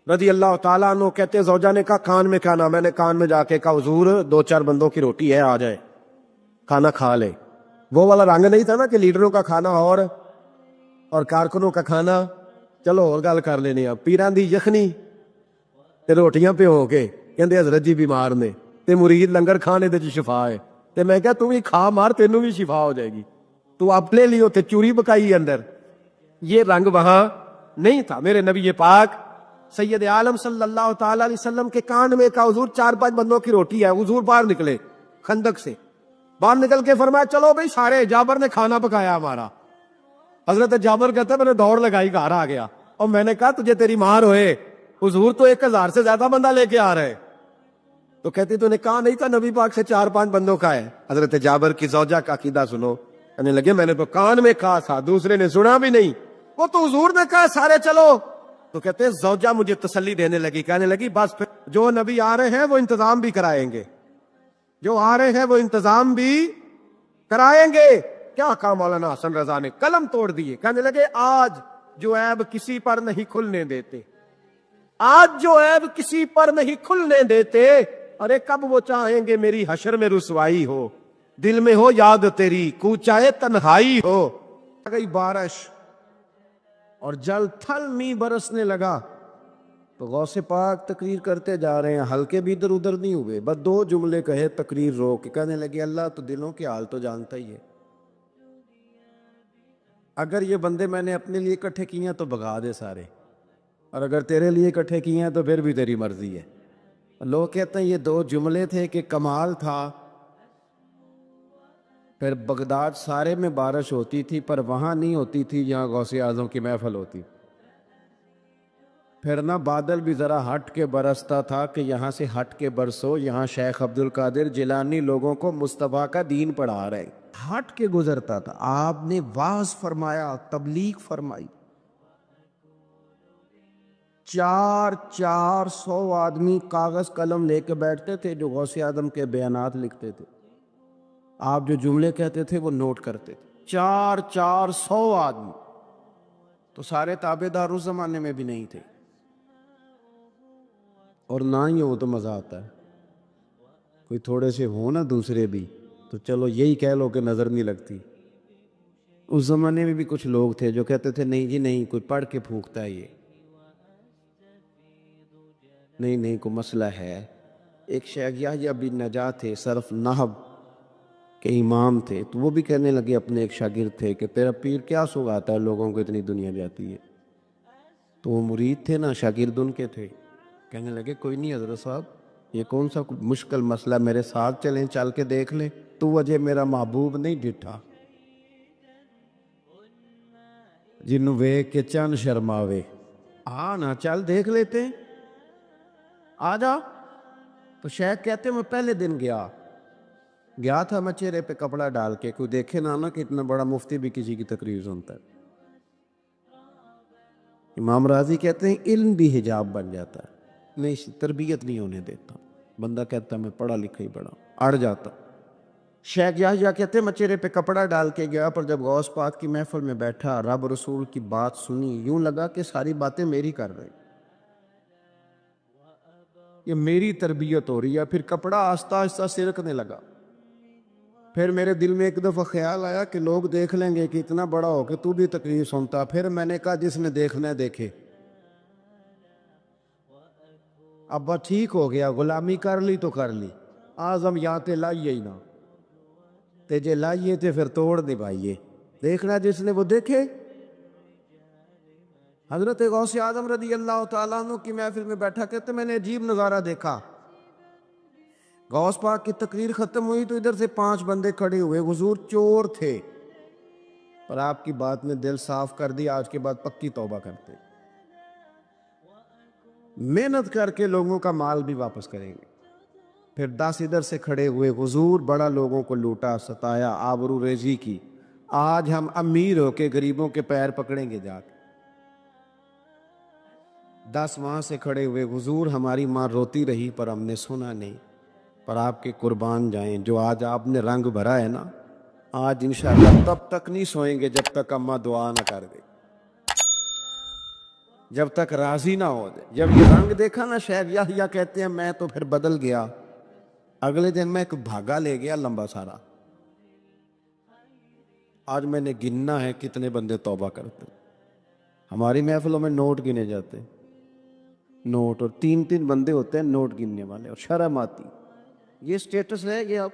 [SPEAKER 1] رضی اللہ تعالیٰ عنہ کہتے زوجہ نے کہا کان میں کھانا. میں نے کان میں جا کے کہا حضور 2 4 بندوں کی روٹی ہے، آ جائے کھانا کھا لے. وہ والا رنگ نہیں تھا نا کہ لیڈروں کا کھانا اور کارکنوں کا کھانا چلو اور گل کر لینے. پیران دی یخنی تے روٹیاں پہ ہو کے کہندے حضرت جی بیمار نے تے مرید لنگر کھانے دے شفا ہے. تے میں کہا تم ہی کھا مار تینوں بھی شفا ہو جائے گی، تو اپنے لیے تے چوری پکائی اندر. یہ رنگ وہاں نہیں تھا. میرے نبی پاک سید عالم صلی اللہ تعالی علیہ وسلم کے کان میں کہا حضور 4 5 بندوں کی روٹی ہے. حضور باہر نکلے خندق سے، باہر نکل کے فرمایا چلو بھائی سارے، جابر نے کھانا پکایا ہمارا. حضرت جابر کہتا ہے میں نے دوڑ لگائی گھر آ گیا، اور میں نے کہا تجھے تیری مار ہوئے، حضور تو 1000 سے زیادہ بندہ لے کے آ رہے. تو کہتی تو نے کہا نہیں تھا نبی پاک سے 4 5 بندوں کا ہے. حضرت جابر کی زوجہ کا عقیدہ سنو. کہنے لگے میں نے تو کان میں کہا تھا، دوسرے نے سنا بھی نہیں، وہ تو حضور نے کہا سارے چلو. تو کہتے زوجہ مجھے تسلی دینے لگی، کہنے لگی بس پھر جو نبی آ رہے ہیں وہ انتظام بھی کرائیں گے، جو آ رہے ہیں وہ انتظام بھی کرائیں گے. کیا کہا مولانا حسن رضا نے، قلم توڑ دیے. کہنے لگے آج جو عیب کسی پر نہیں کھلنے دیتے، آج جو عیب کسی پر نہیں کھلنے دیتے، ارے کب وہ چاہیں گے میری حشر میں رسوائی ہو، دل میں ہو یاد تیری کوچائے تنہائی ہو. گئی بارش اور جل تھل می برسنے لگا، تو غوث پاک تقریر کرتے جا رہے ہیں، ہلکے بھی ادھر ادھر نہیں ہوئے، بس 2 جملے کہے تقریر روک. کہنے لگے اللہ تو دلوں کے حال تو جانتا ہی ہے. اگر یہ بندے میں نے اپنے لیے اکٹھے کیے ہیں تو بھگا دے سارے، اور اگر تیرے لیے اکٹھے کیے ہیں تو پھر بھی تیری مرضی ہے۔ لوگ کہتے ہیں یہ دو جملے تھے کہ کمال تھا، پھر بغداد سارے میں بارش ہوتی تھی پر وہاں نہیں ہوتی تھی جہاں غوث اعظم کی محفل ہوتی، پھر نہ بادل بھی ذرا ہٹ کے برستا تھا کہ یہاں سے ہٹ کے برسو، یہاں شیخ عبد القادر جیلانی لوگوں کو مصطفیٰ کا دین پڑھا رہے، ہٹ کے گزرتا تھا۔ آپ نے واعظ فرمایا، تبلیغ فرمائی، 400 آدمی کاغذ قلم لے کے بیٹھتے تھے جو غوث اعظم کے بیانات لکھتے تھے، آپ جو جملے کہتے تھے وہ نوٹ کرتے تھے، 400 آدمی، تو سارے تابع دار اس زمانے میں بھی نہیں تھے، اور نہ ہی ہو تو مزہ آتا ہے، کوئی تھوڑے سے ہو نا دوسرے بھی تو چلو یہی کہہ لو کہ نظر نہیں لگتی۔ اس زمانے میں بھی کچھ لوگ تھے جو کہتے تھے نہیں جی نہیں، کوئی پڑھ کے پھونکتا ہے، یہ نہیں کوئی مسئلہ ہے۔ ایک شیخ یحییٰ بن نجات تھے، صرف نحو کے امام تھے، تو وہ بھی کہنے لگے، اپنے ایک شاگرد تھے کہ تیرا پیر کیا سگاتا ہے لوگوں کو اتنی دنیا جاتی ہے، تو وہ مرید تھے نا، شاگرد ان کے تھے، کہنے لگے کوئی نہیں حضرت صاحب، یہ کون سا مشکل مسئلہ، میرے ساتھ چلیں، چل کے دیکھ لیں، تو وجہ میرا محبوب نہیں ڈٹھا، جنوں ویکھ کے چند شرماوے، نا چل دیکھ لیتے ہیں، آ جا۔ تو شیخ کہتے میں پہلے دن گیا تھا میں چہرے پہ کپڑا ڈال کے، کوئی دیکھے نہ کہ اتنا بڑا مفتی بھی کسی کی تقریر سنتا ہے۔ امام راضی کہتے ہیں علم بھی حجاب بن جاتا ہے، نہیں تربیت نہیں ہونے دیتا، بندہ کہتا ہے میں پڑھا لکھا ہی بڑا، اڑ جاتا۔ شیخ یحییٰ کہتے ہیں میں چہرے پہ کپڑا ڈال کے گیا، پر جب غوث پاک کی محفل میں بیٹھا، رب رسول کی بات سنی، یوں لگا کہ ساری باتیں میری کر رہے، یہ میری تربیت ہو رہی ہے۔ پھر کپڑا آہستہ آہستہ سرکنے لگا، پھر میرے دل میں ایک دفعہ خیال آیا کہ لوگ دیکھ لیں گے کہ اتنا بڑا ہو کہ تو بھی تقریر سنتا، پھر میں نے کہا جس نے دیکھنا ہے دیکھے، اب وہ ٹھیک ہو گیا، غلامی کر لی تو کر لی، آزم یا تے لائیے ہی نہ، تے جے لائیے تے پھر توڑ نبھائیے، دیکھنا جس نے وہ دیکھے۔ حضرت غوث اعظم رضی اللہ تعالیٰ عنہ کی محفل میں بیٹھا، کہتے میں نے عجیب نظارہ دیکھا، غوث پاک کی تقریر ختم ہوئی تو ادھر سے 5 بندے کھڑے ہوئے، حضور چور تھے، پر آپ کی بات نے دل صاف کر دی، آج کے بعد پکی توبہ کرتے، محنت کر کے لوگوں کا مال بھی واپس کریں گے۔ پھر 10 ادھر سے کھڑے ہوئے، حضور بڑا لوگوں کو لوٹا ستایا، آبرو ریزی کی، آج ہم امیر ہو کے غریبوں کے پیر پکڑیں گے جا کے۔ 10 وہاں سے کھڑے ہوئے، حضور ہماری ماں روتی رہی پر ہم نے سنا نہیں، پر آپ کے قربان جائیں، جو آج آپ نے رنگ بھرا ہے نا، آج انشاءاللہ تب تک نہیں سوئیں گے جب تک اماں دعا نہ کر دے، جب تک راضی نہ ہو جائے۔ جب یہ رنگ دیکھا نا، شیخ یحییٰ کہتے ہیں میں تو پھر بدل گیا، اگلے دن میں ایک بھاگا لے گیا لمبا سارا، آج میں نے گننا ہے کتنے بندے توبہ کرتے۔ ہماری محفلوں میں نوٹ گنے جاتے، نوٹ، اور 3 بندے ہوتے ہیں نوٹ گننے والے، اور شرم آتی، یہ سٹیٹس ہے یہ۔ اب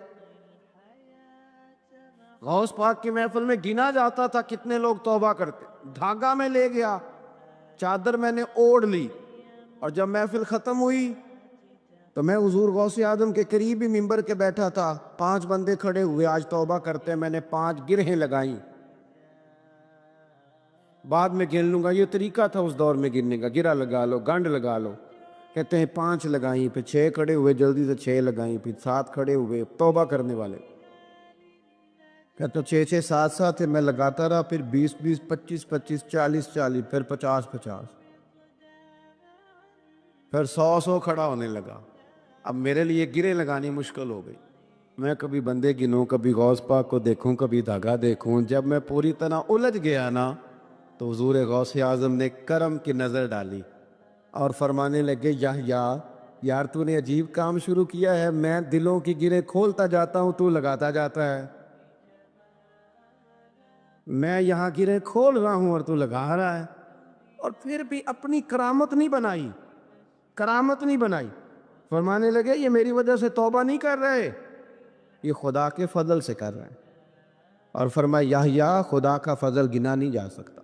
[SPEAKER 1] غوث پاک کی محفل میں گنا جاتا تھا کتنے لوگ توبہ کرتے، دھاگا میں لے گیا، چادر میں نے اوڑھ لی، اور جب محفل ختم ہوئی تو میں حضور غوث اعظم کے قریب ہی ممبر کے بیٹھا تھا، 5 بندے کھڑے ہوئے آج توبہ کرتے، میں نے 5 گرہیں لگائیں، بعد میں گن لوں گا، یہ طریقہ تھا اس دور میں گننے کا، گرہ لگا لو، گنڈ لگا لو، کہتے ہیں 5 لگائیں، پھر 6 کھڑے ہوئے، جلدی سے 6 لگائیں، پھر 7 کھڑے ہوئے توبہ کرنے والے، کہتے 6 7 میں لگاتا رہا، پھر 20 25 40 پھر 50 پھر 100 کھڑا ہونے لگا۔ اب میرے لیے گرے لگانی مشکل ہو گئی، میں کبھی بندے گنوں، کبھی غوث پاک کو دیکھوں، کبھی دھاگا دیکھوں، جب میں پوری طرح الجھ گیا نا تو حضور غوث اعظم نے کرم کی نظر ڈالی اور فرمانے لگے، یحییٰ یار تو نے عجیب کام شروع کیا ہے، میں دلوں کی گریں کھولتا جاتا ہوں، تو لگاتا جاتا ہے، میں یہاں گریں کھول رہا ہوں اور تو لگا رہا ہے، اور پھر بھی اپنی کرامت نہیں بنائی، فرمانے لگے یہ میری وجہ سے توبہ نہیں کر رہے، یہ خدا کے فضل سے کر رہے ہیں۔ اور فرمایا یحییٰ خدا کا فضل گنا نہیں جا سکتا،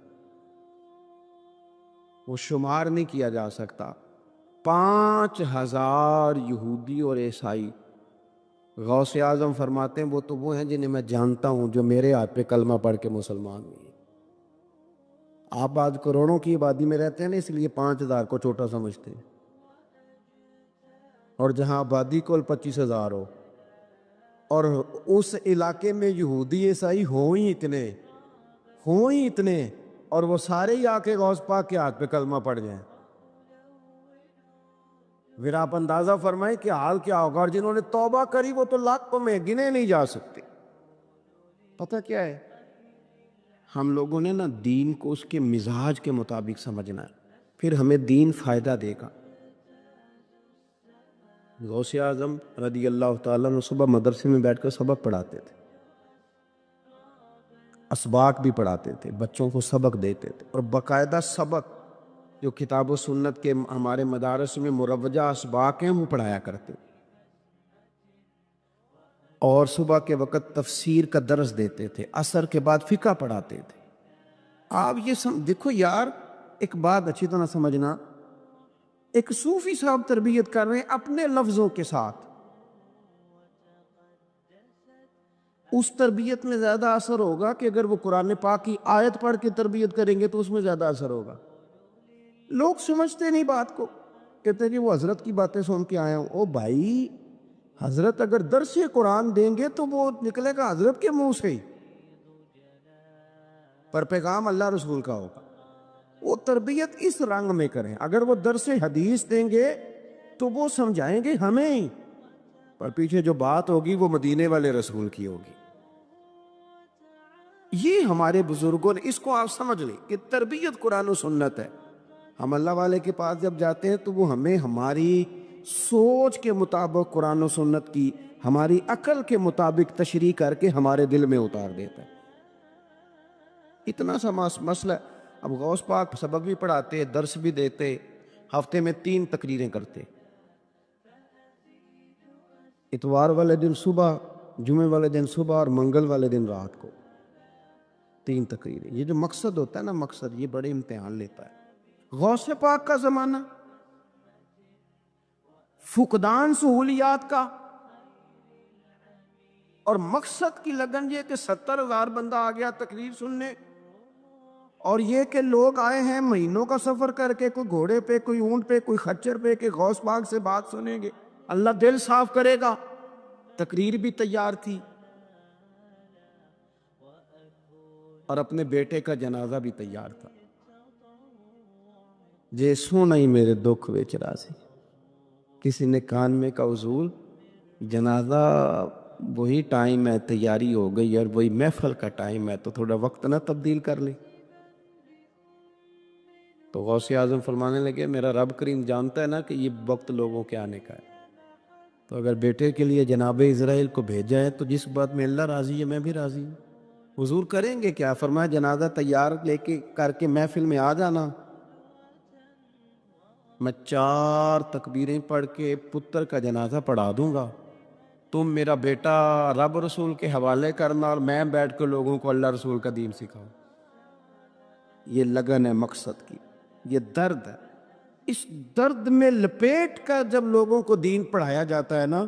[SPEAKER 1] وہ شمار نہیں کیا جا سکتا۔ 5,000 یہودی اور عیسائی، غوث اعظم فرماتے ہیں وہ ہیں جنہیں میں جانتا ہوں جو میرے ہاتھ پہ کلمہ پڑھ کے مسلمان ہوئے۔ آپ آج کروڑوں کی آبادی میں رہتے ہیں نا، اس لیے 5,000 کو چھوٹا سمجھتے ہیں، اور جہاں آبادی کل 25,000 ہو، اور اس علاقے میں یہودی عیسائی ہوں ہی اتنے، اور وہ سارے ہی آ کے غوث پاک کے ہاتھ پہ کلمہ پڑھ جائیں، پھر آپ اندازہ فرمائیں کہ حال کیا ہوگا۔ اور جنہوں نے توبہ کری وہ تو لاکھوں میں گنے نہیں جا سکتے۔ پتہ کیا ہے، ہم لوگوں نے نا دین کو اس کے مزاج کے مطابق سمجھنا ہے، پھر ہمیں دین فائدہ دے گا۔ غوث اعظم رضی اللہ تعالیٰ عنہ صبح مدرسے میں بیٹھ کر سبق پڑھاتے تھے، اسباق بھی پڑھاتے تھے، بچوں کو سبق دیتے تھے، اور باقاعدہ سبق جو کتاب و سنت کے ہمارے مدارس میں مروجہ اسباق ہیں وہ پڑھایا کرتے، اور صبح کے وقت تفسیر کا درس دیتے تھے، عصر کے بعد فقہ پڑھاتے تھے۔ آپ یہ دیکھو یار، ایک بات اچھی طرح سمجھنا، ایک صوفی صاحب تربیت کر رہے ہیں اپنے لفظوں کے ساتھ، اس تربیت میں زیادہ اثر ہوگا کہ اگر وہ قرآن پاک کی آیت پڑھ کے تربیت کریں گے تو اس میں زیادہ اثر ہوگا۔ لوگ سمجھتے نہیں بات کو، کہتے ہیں کہ وہ حضرت کی باتیں سن کے آئے ہوں۔ او بھائی، حضرت اگر درس قرآن دیں گے تو وہ نکلے گا حضرت کے منہ سے ہی، پر پیغام اللہ رسول کا ہوگا۔ وہ تربیت اس رنگ میں کریں۔ اگر وہ درس حدیث دیں گے تو وہ سمجھائیں گے ہمیں ہی، پر پیچھے جو بات ہوگی وہ مدینے والے رسول کی ہوگی۔ یہ ہمارے بزرگوں نے، اس کو آپ سمجھ لیں کہ تربیت قرآن و سنت ہے۔ ہم اللہ والے کے پاس جب جاتے ہیں تو وہ ہمیں ہماری سوچ کے مطابق قرآن و سنت کی، ہماری عقل کے مطابق تشریح کر کے ہمارے دل میں اتار دیتا ہے۔ اتنا سا مسئلہ ہے۔ اب غوث پاک سبق بھی پڑھاتے، درس بھی دیتے، ہفتے میں 3 تقریریں کرتے، اتوار والے دن صبح، جمعے والے دن صبح، اور منگل والے دن رات کو 3 تقریریں۔ یہ جو مقصد ہوتا ہے نا، مقصد یہ بڑے امتحان لیتا ہے۔ غوث پاک کا زمانہ، فقدان سہولیات کا، اور مقصد کی لگن یہ کہ 70,000 بندہ آ گیا تقریر سننے، اور یہ کہ لوگ آئے ہیں مہینوں کا سفر کر کے، کوئی گھوڑے پہ، کوئی اونٹ پہ، کوئی خچر پہ، کہ غوث پاک سے بات سنیں گے، اللہ دل صاف کرے گا۔ تقریر بھی تیار تھی، اور اپنے بیٹے کا جنازہ بھی تیار تھا۔ جے سونا ہی میرے دکھ وچ راسی، کسی نے کان میں کا حضور جنازہ وہی ٹائم ہے، تیاری ہو گئی، اور وہی محفل کا ٹائم ہے، تو تھوڑا وقت نہ تبدیل کر لیں۔ تو غوث اعظم فرمانے لگے میرا رب کریم جانتا ہے نا کہ یہ وقت لوگوں کے آنے کا ہے، تو اگر بیٹے کے لیے جناب اسرائیل کو بھیجا ہے تو جس بات میں اللہ راضی ہے میں بھی راضی ہوں۔ حضور کریں گے کیا؟ فرمایا جنازہ تیار لے کے کر کے محفل میں آ جانا، میں 4 تکبیریں پڑھ کے پتر کا جنازہ پڑھا دوں گا، تم میرا بیٹا رب رسول کے حوالے کرنا، اور میں بیٹھ کے لوگوں کو اللہ رسول کا دین سکھاؤں۔ یہ لگن ہے مقصد کی، یہ درد ہے۔ اس درد میں لپیٹ کر جب لوگوں کو دین پڑھایا جاتا ہے نا،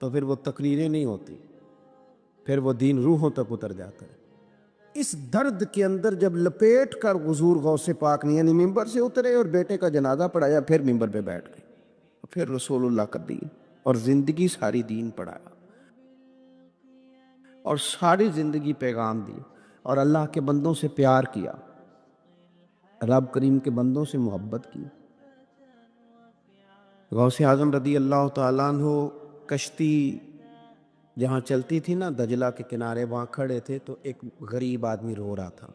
[SPEAKER 1] تو پھر وہ تقریریں نہیں ہوتی، پھر وہ دین روحوں تک اتر جاتا ہے۔ اس درد کے اندر جب لپیٹ کر حضور غوث پاک نے یعنی ممبر سے اترے اور بیٹے کا جنازہ پڑھایا، پھر ممبر پہ بیٹھ گئے، پھر رسول اللہ کا دین، اور زندگی ساری دین پڑھایا، اور ساری زندگی پیغام دی، اور اللہ کے بندوں سے پیار کیا، رب کریم کے بندوں سے محبت کی۔ غوث اعظم رضی اللہ تعالیٰ عنہ کشتی جہاں چلتی تھی نا دجلہ کے کنارے، وہاں کھڑے تھے تو ایک غریب آدمی رو رہا تھا،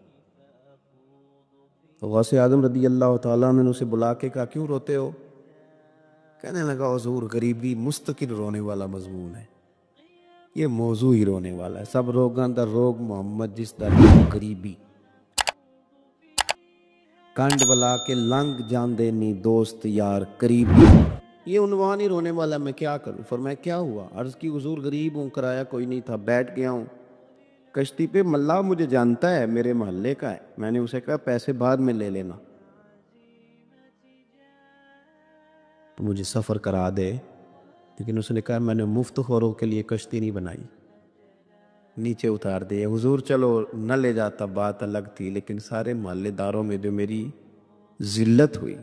[SPEAKER 1] تو غوث اعظم رضی اللہ تعالیٰ عنہ نے اسے بلا کے کہا کیوں روتے ہو؟ کہنے لگا حضور غریبی مستقل رونے والا مضمون ہے، یہ موضوع ہی رونے والا ہے، سب روگاں دا روگ محمد جس دا غریبی، کنڈ ولا کے لنگ جاندے نی دوست یار قریبی،
[SPEAKER 2] یہ عنوان ہی رونے والا، میں کیا کروں؟ فرمایا کیا ہوا؟ عرض کی حضور غریب ہوں، کرایہ کوئی نہیں تھا، بیٹھ گیا ہوں کشتی پہ، ملا مجھے جانتا ہے، میرے محلے کا ہے، میں نے اسے کہا پیسے بعد میں لے لینا، تو مجھے سفر کرا دے، لیکن اس نے کہا میں نے مفت خوروں کے لیے کشتی نہیں بنائی، نیچے اتار دے حضور، چلو نہ لے جاتا بات الگ تھی، لیکن سارے محلے داروں میں جو میری ذلت ہوئی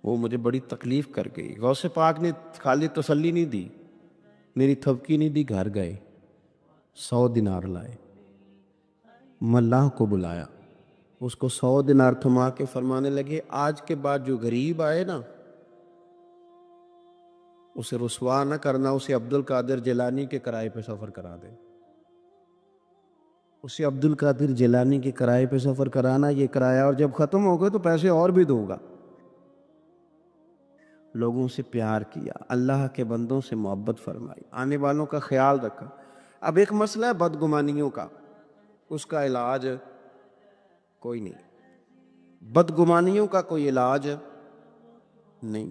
[SPEAKER 2] وہ مجھے بڑی تکلیف کر گئی۔ غوث پاک نے خالی تسلی نہیں دی، میری تھپکی نہیں دی، گھر گئے 100 دینار لائے، ملاح کو بلایا، اس کو 100 دینار تھما کے فرمانے لگے آج کے بعد جو غریب آئے نا اسے رسوا نہ کرنا، اسے عبد القادر جیلانی کے کرائے پہ سفر کرا دے، اسے عبد القادر جیلانی کے کرائے پہ سفر کرانا، یہ کرایہ، اور جب ختم ہو گئے تو پیسے اور بھی دوں گا۔ لوگوں سے پیار کیا، اللہ کے بندوں سے محبت فرمائی، آنے والوں کا خیال رکھا۔ اب ایک مسئلہ ہے بدگمانیوں کا، اس کا علاج کوئی نہیں، بدگمانیوں کا کوئی علاج نہیں۔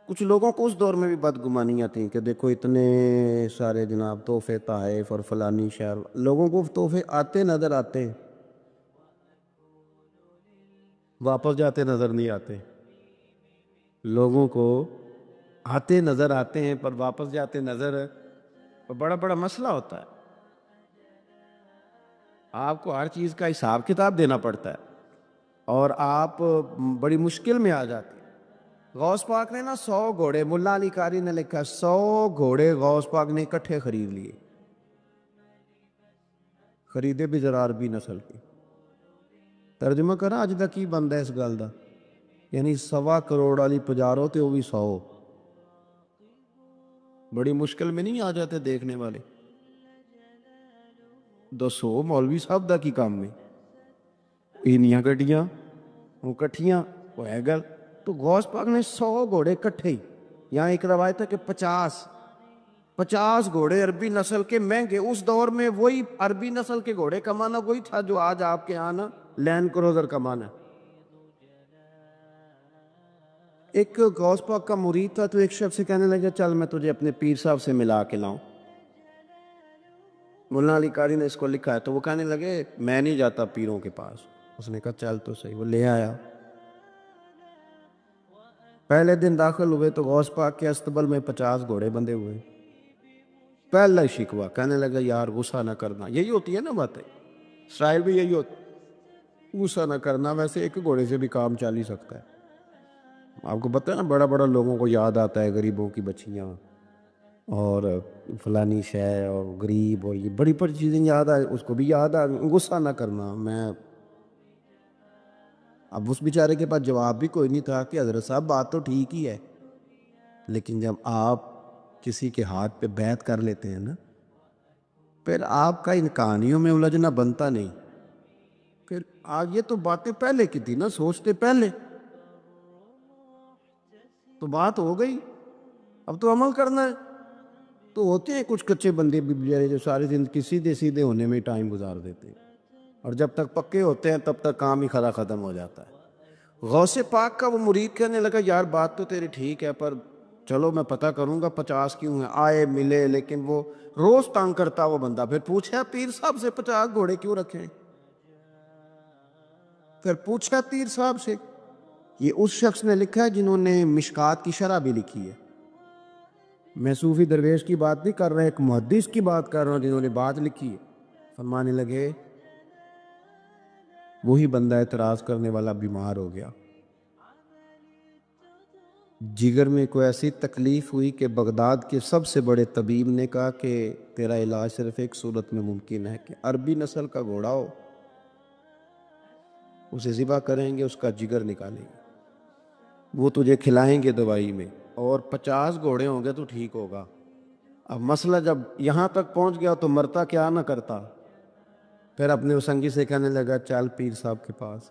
[SPEAKER 2] کچھ لوگوں کو اس دور میں بھی بدگمانیاں تھیں کہ دیکھو اتنے سارے جناب تحفے تحائف اور فلانی شہر، لوگوں کو تحفے آتے نظر آتے ہیں، واپس جاتے نظر نہیں آتے، لوگوں کو آتے نظر آتے ہیں پر واپس جاتے نظر، بڑا بڑا مسئلہ ہوتا ہے، آپ کو ہر چیز کا حساب کتاب دینا پڑتا ہے اور آپ بڑی مشکل میں آ جاتے ہیں۔ غوث پاک نے نا 100 گھوڑے، ملا علی قاری نے لکھا 100 گھوڑے غوث پاک نے اکٹھے خرید لیے، خریدے بھی ذرا عربی نسل کے۔ ترجمہ کرا اج تک کی بندہ اس گل دا، یعنی 1.25 کروڑ والی پجارو تے وہ بھی 100، بڑی مشکل میں نہیں آ جاتے دیکھنے والے؟ 200 مولوی صاحب دا کی کام میں اینیاں گڈیاں وہ کٹھیاں وہ ہے گل، تو غوث پاک نے 100 گھوڑے کٹھے ہی، یہاں ایک روایت ہے کہ 50 گھوڑے عربی نسل کے مہنگے، اس دور میں وہی عربی نسل کے گھوڑے کمانا وہی تھا جو آج آپ کے آنا لینڈ کروزر کمانا۔ ایک غوث پاک کا مرید تھا تو ایک شخص سے کہنے لگا چل میں تجھے اپنے پیر صاحب سے ملا کے لاؤں، مولانا علی قاری نے اس کو لکھا ہے، تو وہ کہنے لگے میں نہیں جاتا پیروں کے پاس، اس نے کہا چل تو صحیح، وہ لے آیا۔ پہلے دن داخل ہوئے تو غوث پاک کے استبل میں 50 گھوڑے بندھے ہوئے، پہلا ہی شکوہ، کہنے لگا یار غصہ نہ کرنا، یہی ہوتی ہے نا باتیں، اسرائیل بھی یہی ہوتی، غصہ نہ کرنا، ویسے ایک گھوڑے سے بھی کام چل ہی سکتا ہے، آپ کو پتہ ہے نا بڑا بڑا لوگوں کو یاد آتا ہے غریبوں کی بچیاں اور فلانی شے اور غریب اور یہ بڑی بڑی چیزیں یاد آئے، اس کو بھی یاد آ، غصہ نہ کرنا۔ میں اب اس بیچارے کے پاس جواب بھی کوئی نہیں تھا کہ حضرت صاحب بات تو ٹھیک ہی ہے، لیکن جب آپ کسی کے ہاتھ پہ بیعت کر لیتے ہیں نا پھر آپ کا ان کہانیوں میں الجھنا بنتا نہیں، پھر آج یہ تو باتیں پہلے کی تھی نا، سوچتے پہلے تو بات ہو گئی، اب تو عمل کرنا ہے۔ تو ہوتے ہیں کچھ کچے بندے بھی بیچارے جو ساری زندگی سیدھے سیدھے ہونے میں ٹائم گزار دیتے ہیں، اور جب تک پکے ہوتے ہیں تب تک کام ہی کھڑا ختم ہو جاتا ہے۔ غوث پاک کا وہ مرید کہنے لگا یار بات تو تیری ٹھیک ہے پر چلو میں پتہ کروں گا 50 کیوں ہیں، آئے ملے، لیکن وہ روز تانگ کرتا وہ بندہ، پھر پوچھا پیر صاحب سے 50 گھوڑے کیوں رکھے، پھر پوچھا پیر صاحب سے، یہ اس شخص نے لکھا ہے جنہوں نے مشکات کی شرح بھی لکھی ہے، میں صوفی درویش کی بات نہیں کر رہا، ایک محدث کی بات کر رہا ہوں جنہوں نے بات لکھی ہے۔ فرمانے لگے وہی بندہ اعتراض کرنے والا بیمار ہو گیا، جگر میں کوئی ایسی تکلیف ہوئی کہ بغداد کے سب سے بڑے طبیب نے کہا کہ تیرا علاج صرف ایک صورت میں ممکن ہے کہ عربی نسل کا گھوڑا ہو، اسے ذبح کریں گے، اس کا جگر نکالیں گے، وہ تجھے کھلائیں گے دوائی میں، اور 50 گھوڑے ہوں گے تو ٹھیک ہوگا۔ اب مسئلہ جب یہاں تک پہنچ گیا تو مرتا کیا نہ کرتا، پھر اپنے اسنگی سے کہنے لگا چل پیر صاحب کے پاس،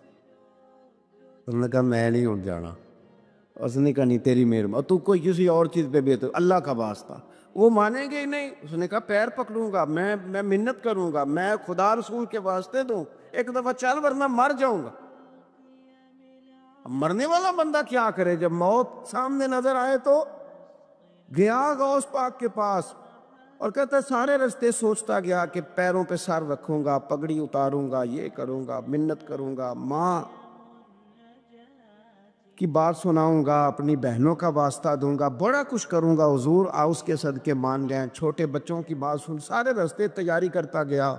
[SPEAKER 2] انہوں نے کہا میں نہیں ہوں جانا، اس نے کہا نہیں تیری مہربانی، تو کوئی کسی اور چیز پہ بھی تو اللہ کا واسطہ، وہ مانیں گے ہی نہیں، اس نے کہا پیر پکڑوں گا، میں منت کروں گا، میں خدا رسول کے واسطے دوں، ایک دفعہ چل ورنہ مر جاؤں گا۔ اب مرنے والا بندہ کیا کرے؟ جب موت سامنے نظر آئے تو گیا غوث پاک کے پاس اور کہتا ہے سارے رستے سوچتا گیا کہ پیروں پہ سر رکھوں گا، پگڑی اتاروں گا، یہ کروں گا، منت کروں گا، ماں کی بات سناؤں گا، اپنی بہنوں کا واسطہ دوں گا، بڑا کچھ کروں گا، حضور اس کے صدقے مان گئے، چھوٹے بچوں کی بات سن، سارے رستے تیاری کرتا گیا۔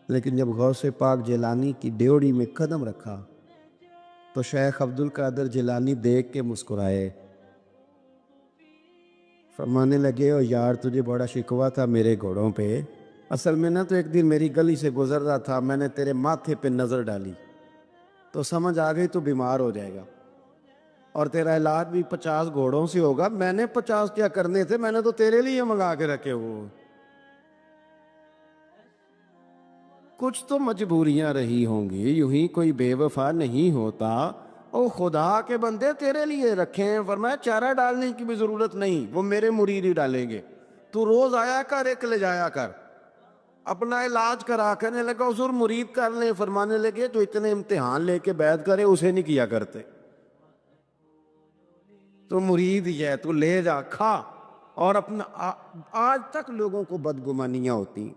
[SPEAKER 2] لیکن جب غوث پاک جیلانی کی ڈیوڑی میں قدم رکھا تو شیخ عبد القادر جیلانی دیکھ کے مسکرائے، فرمانے لگے او یار تجھے بڑا شکوہ تھا میرے گھوڑوں پہ، اصل میں نا تو ایک دن میری گلی سے گزر رہا تھا، میں نے تیرے ماتھے پہ نظر ڈالی تو سمجھ آ گئی تو بیمار ہو جائے گا اور تیرا علاج بھی 50 گھوڑوں سے ہوگا، میں نے 50 کیا کرنے تھے، میں نے تو تیرے لیے منگا کے رکھے وہ۔ کچھ تو مجبوریاں رہی ہوں گی، یوں ہی کوئی بے وفا نہیں ہوتا۔ او خدا کے بندے تیرے لیے رکھے ہیں، فرمایا چارہ ڈالنے کی بھی ضرورت نہیں، وہ میرے مرید ہی ڈالیں گے، تو روز آیا کر، ایک لے جایا کر، اپنا علاج کرا کرنے لگا۔ حضور مرید کر لیں، فرمانے لگے جو اتنے امتحان لے کے بیعت کرے اسے نہیں کیا کرتے، تو مرید ہی ہے، تو لے جا کھا۔ اور اپنا آج تک لوگوں کو بدگمانیاں ہوتی،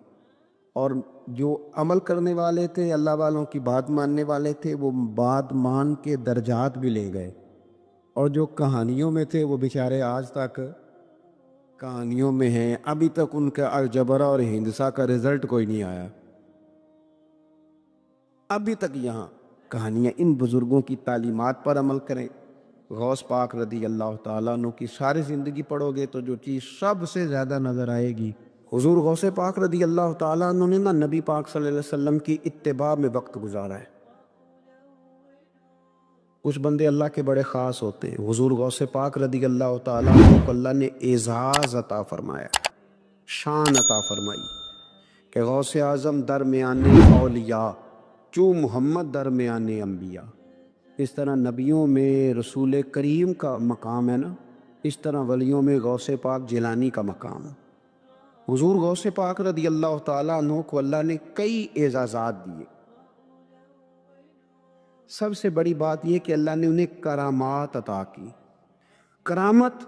[SPEAKER 2] اور جو عمل کرنے والے تھے، اللہ والوں کی بات ماننے والے تھے، وہ بات مان کے درجات بھی لے گئے، اور جو کہانیوں میں تھے وہ بیچارے آج تک کہانیوں میں ہیں، ابھی تک ان کا الجبرا اور ہندسہ کا رزلٹ کوئی نہیں آیا، ابھی تک یہاں کہانیاں۔ ان بزرگوں کی تعلیمات پر عمل کریں۔ غوث پاک رضی اللہ تعالیٰ عنہ کی ساری زندگی پڑھو گے تو جو چیز سب سے زیادہ نظر آئے گی، حضور غوث پاک رضی اللہ تعالیٰ عنہ نے نبی پاک صلی اللہ علیہ وسلم کی اتباع میں وقت گزارا ہے۔ کچھ بندے اللہ کے بڑے خاص ہوتے ہیں، حضور غوث پاک رضی اللہ تعالیٰ عنہ کو اللہ نے اعزاز عطا فرمایا، شان عطا فرمائی کہ غوث اعظم درمیان اولیاء، چو محمد درمیان انبیاء۔ اس طرح نبیوں میں رسول کریم کا مقام ہے نا، اس طرح ولیوں میں غوث پاک جیلانی کا مقام ہے۔ حضور غوث پاک رضی اللہ تعالیٰ عنہ کو اللہ نے کئی اعزازات دیے۔ سب سے بڑی بات یہ کہ اللہ نے انہیں کرامات عطا کی۔ کرامت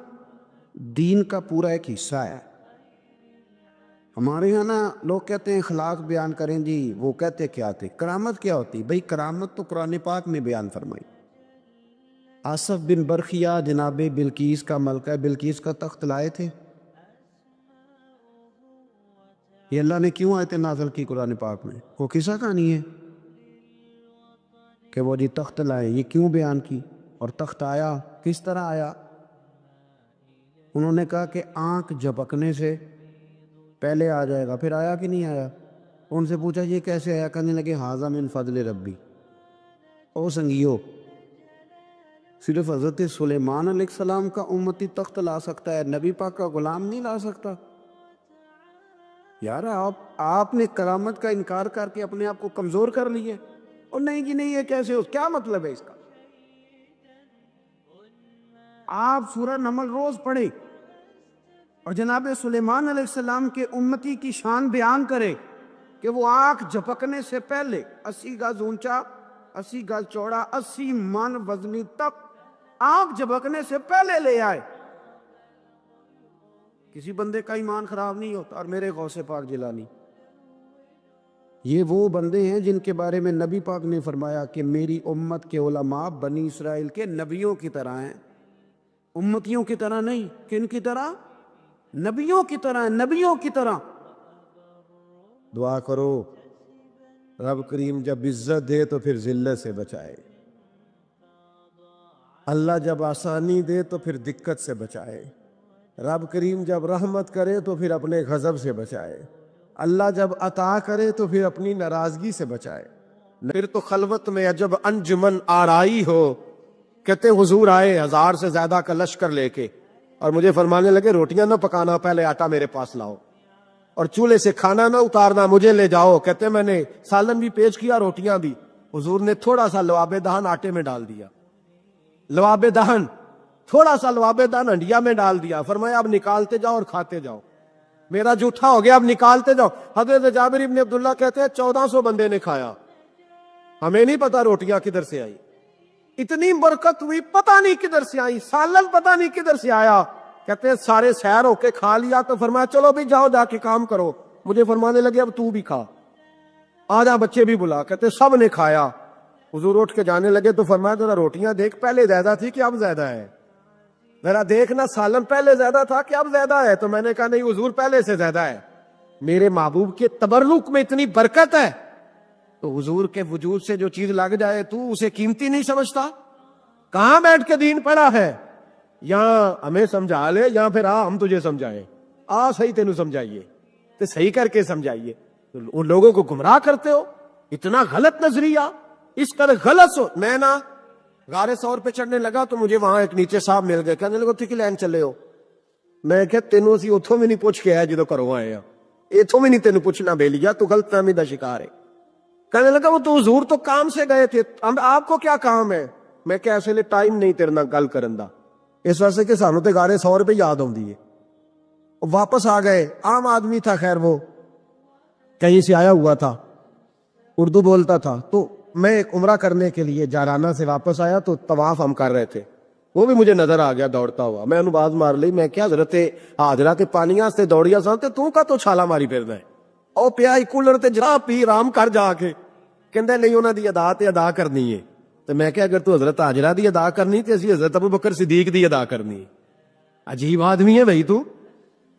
[SPEAKER 2] دین کا پورا ایک حصہ ہے۔ ہمارے یہاں نا لوگ کہتے ہیں اخلاق بیان کریں جی، وہ کہتے کیا تھے؟ کرامت کیا ہوتی؟ بھئی کرامت تو قرآن پاک میں بیان فرمائی۔ آصف بن برخیہ جناب بلقیس کا ملکہ بلقیس کا تخت لائے تھے، یہ اللہ نے کیوں آیت نازل کی قرآن پاک میں؟ وہ قصہ کہانی ہے کہ وہ جی تخت لائے، یہ کیوں بیان کی؟ اور تخت آیا کس طرح آیا؟ انہوں نے کہا کہ آنکھ جھپکنے سے پہلے آ جائے گا، پھر آیا کہ نہیں آیا؟ ان سے پوچھا یہ کیسے آیا؟ کہنے لگے ھذا من فضل ربی۔ او سنگیو، صرف حضرت سلیمان علیہ السلام کا امتی تخت لا سکتا ہے، نبی پاک کا غلام نہیں لا سکتا؟ یار آپ نے کرامت کا انکار کر کے اپنے آپ کو کمزور کر لیے، اور نہیں جی نہیں، یہ کیسے ہو؟ کیا مطلب ہے اس کا؟ آپ سورہ نمل روز پڑھیں اور جناب سلیمان علیہ السلام کے امتی کی شان بیان کرے کہ وہ آنکھ جھپکنے سے پہلے 80 گز اونچا، 80 گز چوڑا، 80 من وزنی تک آنکھ جھپکنے سے پہلے لے آئے۔ کسی بندے کا ایمان خراب نہیں ہوتا۔ اور میرے غوث پاک جیلانی، یہ وہ بندے ہیں جن کے بارے میں نبی پاک نے فرمایا کہ میری امت کے علماء بنی اسرائیل کے نبیوں کی طرح ہیں، امتیوں کی طرح نہیں۔ کن کی طرح؟ نبیوں کی طرح، نبیوں کی طرح۔ دعا کرو رب کریم جب عزت دے تو پھر ذلت سے بچائے، اللہ جب آسانی دے تو پھر دقت سے بچائے، رب کریم جب رحمت کرے تو پھر اپنے غضب سے بچائے، اللہ جب عطا کرے تو پھر اپنی ناراضگی سے بچائے۔ پھر تو خلوت میں عجب انجمن آرائی ہو، کہتے حضور آئے 1000 سے زیادہ کا لشکر لے کے، اور مجھے فرمانے لگے روٹیاں نہ پکانا، پہلے آٹا میرے پاس لاؤ، اور چولہے سے کھانا نہ اتارنا، مجھے لے جاؤ۔ کہتے میں نے سالن بھی پیش کیا، روٹیاں بھی۔ حضور نے تھوڑا سا لواب دہن آٹے میں ڈال دیا، لواب دہن، تھوڑا سا لواب دہن ہنڈیا میں ڈال دیا، فرمایا اب نکالتے جاؤ اور کھاتے جاؤ، میرا جھوٹا ہو گیا، اب نکالتے جاؤ۔ حضرت جابر ابن عبداللہ کہتے ہیں 1400 بندے نے کھایا، ہمیں نہیں پتا روٹیاں کدھر سے آئی۔
[SPEAKER 1] اتنی برکت ہوئی پتہ نہیں کدھر سے آئی, سالن پتہ نہیں کدھر سے آیا. کہتے ہیں سارے سیر ہو کے کھا لیا تو فرمایا چلو بھی جاؤ جا کے کام کرو. مجھے فرمانے لگے اب تو بھی کھا, آجا بچے بھی بلا. کہتے سب نے کھایا. حضور اٹھ کے جانے لگے تو فرمایا ذرا روٹیاں دیکھ, پہلے زیادہ تھی کہ اب زیادہ ہے, ذرا دیکھنا سالن پہلے زیادہ تھا کہ اب زیادہ ہے. تو میں نے کہا نہیں حضور پہلے سے زیادہ ہے. میرے محبوب کے تبرک میں اتنی برکت ہے, تو حضور کے وجود سے جو چیز لگ جائے تو اسے قیمتی نہیں سمجھتا. کہاں بیٹھ کے دین پڑھا ہے, یہاں ہمیں سمجھا لے یا پھر ہم تجھے سمجھائیں. صحیح تینوں سمجھائیے تو صحیح کر کے سمجھائیے. ان لوگوں کو گمراہ کرتے ہو, اتنا غلط نظریہ, اس قدر غلط ہو. میں نا غار ثور پہ چڑھنے لگا تو مجھے وہاں ایک نیچے صاحب مل گئے, کہنے لگا تھی کہ لین چلے ہو. میں کہ تینوں اسی اتھوں میں نہیں پوچھ کے آیا جدو کرو آئے ہیں, اتھوں میں نہیں تینوں پوچھنا بے لیا, تو غلط فہمی دا شکار ہے. کہنے لگا وہ تو حضور تو کام سے گئے تھے, آپ کو کیا کام ہے. میں کہ ایسے لئے ٹائم نہیں تیرنا گل کرن دا, اس واسطے کہ سانو تے غار ثور پہ یاد ہوندی ہے. واپس آ گئے, عام آدمی تھا, خیر وہ کہیں سے آیا ہوا تھا, اردو بولتا تھا. تو میں ایک عمرہ کرنے کے لیے جارانہ سے واپس آیا تو طواف ہم کر رہے تھے, وہ بھی مجھے نظر آ گیا دوڑتا ہوا. میں انہوں باز مار لی, میں کیا حضرت حاضرہ تے پانیاں سے دوڑیا سان تے تو کا تو چھالا ماری پھرنا ہے, او پیا کولر تے جا پی آرام کر جا کے. کہندے نہیں انہاں دی ادا تے ادا کرنی ہے. تو میں کہ اگر تو حضرت حاجرہ دی ادا کرنی تے اسی حضرت ابو بکر صدیق دی ادا کرنی ہے. عجیب آدمی ہے بھائی تو,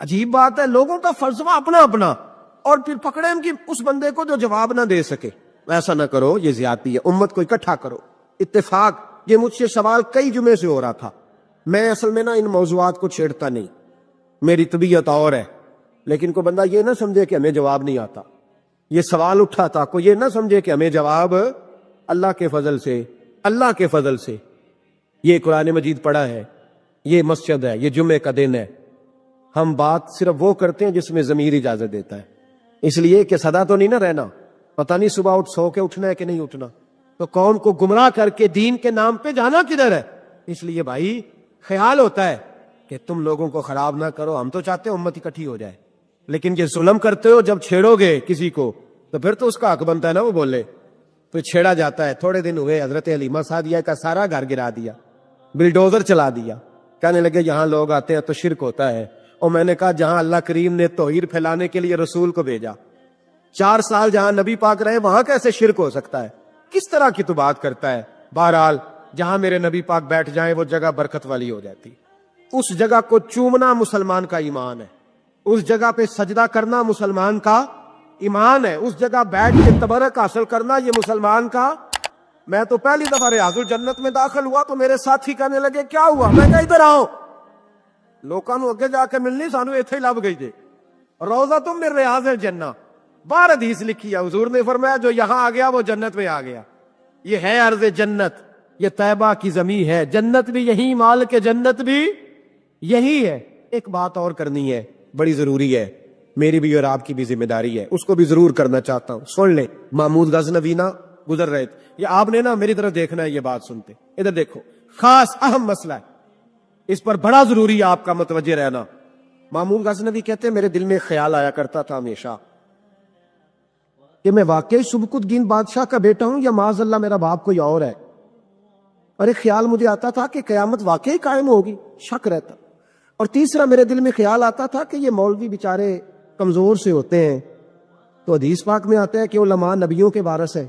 [SPEAKER 1] عجیب بات ہے. لوگوں کا فلسفہ اپنا اپنا, اور پھر پکڑے ہم کہ اس بندے کو جو جواب نہ دے سکے. ایسا نہ کرو, یہ زیادتی ہے. امت کو اکٹھا کرو, اتفاق. یہ مجھ سے سوال کئی جمعے سے ہو رہا تھا. میں اصل میں نا ان موضوعات کو چھیڑتا نہیں, میری طبیعت اور ہے. لیکن کوئی بندہ یہ نہ سمجھے کہ ہمیں جواب نہیں آتا. یہ سوال اٹھا تھا, کوئی یہ نہ سمجھے کہ ہمیں جواب اللہ کے فضل سے, اللہ کے فضل سے. یہ قرآن مجید پڑھا ہے, یہ مسجد ہے, یہ جمعے کا دن ہے. ہم بات صرف وہ کرتے ہیں جس میں ضمیر اجازت دیتا ہے. اس لیے کہ سدا تو نہیں نہ رہنا, پتہ نہیں صبح اٹھ سو کے اٹھنا ہے کہ نہیں اٹھنا, تو قوم کو گمراہ کر کے دین کے نام پہ جانا کدھر ہے. اس لیے بھائی خیال ہوتا ہے کہ تم لوگوں کو خراب نہ کرو, ہم تو چاہتے ہیں امت اکٹھی ہو جائے. لیکن یہ ظلم کرتے ہو, جب چھیڑو گے کسی کو تو پھر تو اس کا حق بنتا ہے نا وہ بولے. پھر چھیڑا جاتا ہے. تھوڑے دن ہوئے حضرت حلیمہ سعدیہ کا سارا گھر گرا دیا, بلڈوزر چلا دیا. کہنے لگے یہاں لوگ آتے ہیں تو شرک ہوتا ہے. اور میں نے کہا جہاں اللہ کریم نے توحید پھیلانے کے لیے رسول کو بھیجا, 4 سال جہاں نبی پاک رہے, وہاں کیسے شرک ہو سکتا ہے؟ کس طرح کی تو بات کرتا ہے. بہرحال جہاں میرے نبی پاک بیٹھ جائیں وہ جگہ برکت والی ہو جاتی. اس جگہ کو چومنا مسلمان کا ایمان ہے, اس جگہ پہ سجدہ کرنا مسلمان کا ایمان ہے, اس جگہ بیٹھ کے تبرک حاصل کرنا یہ مسلمان کا. میں تو پہلی دفعہ ریاض الجنت میں داخل ہوا تو میرے ساتھی کہنے لگے کیا ہوا. میں کہا ادھر آؤ, لوکاں نو اگے جا کے ملنی, سانو ایتھے ہی لب گئی جے. روزہ تم من ریاض الجنہ, 12 حدیث لکھی ہے. حضور نے فرمایا جو یہاں آ گیا وہ جنت میں آ گیا. یہ ہے ارض جنت, یہ طیبہ کی زمین ہے. جنت بھی یہی, مال کے جنت بھی یہی ہے. ایک بات اور کرنی ہے, بڑی ضروری ہے, میری بھی اور آپ کی بھی ذمہ داری ہے, اس کو بھی ضرور کرنا چاہتا ہوں. سن لیں, محمود غزنوی نا گزر رہے تھے, یہ آپ نے نا میری طرف دیکھنا ہے, یہ بات سنتے ادھر دیکھو, خاص اہم مسئلہ ہے, اس پر بڑا ضروری ہے آپ کا متوجہ رہنا. محمود غزنوی کہتے ہیں میرے دل میں خیال آیا کرتا تھا ہمیشہ کہ میں واقعی سبکتگین بادشاہ کا بیٹا ہوں یا معاذ اللہ میرا باپ کوئی اور ہے. اور ایک خیال مجھے آتا تھا کہ قیامت واقعی قائم ہوگی, شک رہتا. اور تیسرا میرے دل میں خیال آتا تھا کہ یہ مولوی بیچارے کمزور سے ہوتے ہیں, تو حدیث پاک میں آتا ہے کہ علماء نبیوں کے وارث ہیں.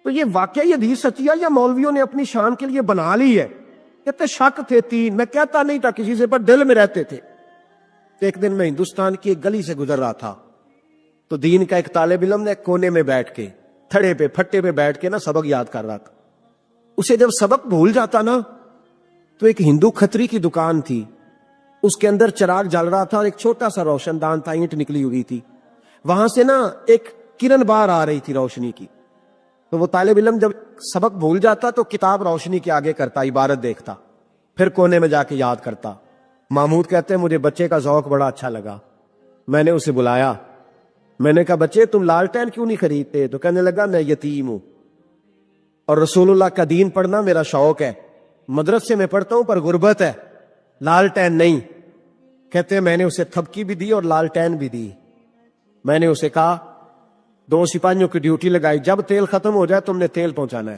[SPEAKER 1] تو یہ واقعی حدیث سچی ہے یا مولویوں نے اپنی شان کے لیے بنا لی ہے؟ کہتے شک تھے 3. میں کہتا نہیں تھا کسی سے, پر دل میں رہتے تھے. تو ایک دن میں ہندوستان کی ایک گلی سے گزر رہا تھا, تو دین کا ایک طالب علم نے کونے میں بیٹھ کے, تھڑے پہ پھٹے پہ بیٹھ کے نا سبق یاد کر رہا تھا. اسے جب سبق بھول جاتا نا, تو ایک ہندو کھتری کی دکان تھی, اس کے اندر چراغ جل رہا تھا اور ایک چھوٹا سا روشن دان تھا, اینٹ نکلی ہوئی تھی, وہاں سے نا ایک کرن بار آ رہی تھی روشنی کی. تو وہ طالب علم جب سبق بھول جاتا تو کتاب روشنی کے آگے کرتا, عبارت دیکھتا, پھر کونے میں جا کے یاد کرتا. محمود کہتے ہیں مجھے بچے کا ذوق بڑا اچھا لگا. میں نے اسے بلایا, میں نے کہا بچے تم لالٹین کیوں نہیں خریدتے؟ تو کہنے لگا میں یتیم ہوں اور رسول اللہ کا دین پڑھنا میرا شوق ہے, مدرسے میں پڑھتا ہوں پر غربت ہے, لالٹین نہیں. کہتے ہیں میں نے اسے تھپکی بھی دی اور لالٹین بھی دی. میں نے اسے کہا 2 سپاہیوں کی ڈیوٹی لگائی, جب تیل ختم ہو جائے تم نے تیل پہنچانا ہے.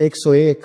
[SPEAKER 1] 101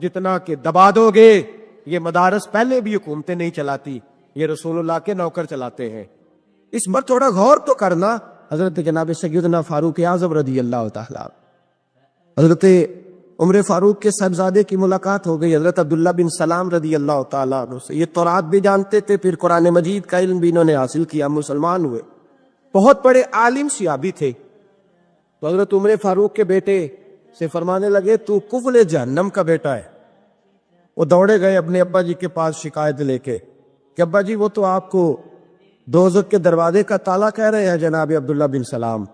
[SPEAKER 1] جتنا کہ دبا دو گے. یہ مدارس پہلے بھی حکومتیں نہیں چلاتی, یہ رسول اللہ کے نوکر چلاتے ہیں. اس پر تھوڑا غور تو کرنا. حضرت جناب سیدنا فاروق اعظم رضی اللہ تعالیٰ, حضرت عمر فاروق کے صاحبزادے کی ملاقات ہو گئی حضرت عبداللہ بن سلام رضی اللہ تعالیٰ عنہ سے. یہ تورات بھی جانتے تھے, پھر قرآن مجید کا علم بھی انہوں نے حاصل کیا, مسلمان ہوئے, بہت بڑے عالم صحابی تھے. تو حضرت عمر فاروق کے بیٹے سے فرمانے لگے تو کفل جہنم کا بیٹا ہے. وہ دوڑے گئے اپنے ابا جی کے پاس شکایت لے کے کہ ابا جی وہ تو آپ کو دوزخ کے دروازے کا تالا کہہ رہے ہیں جناب عبداللہ بن سلام.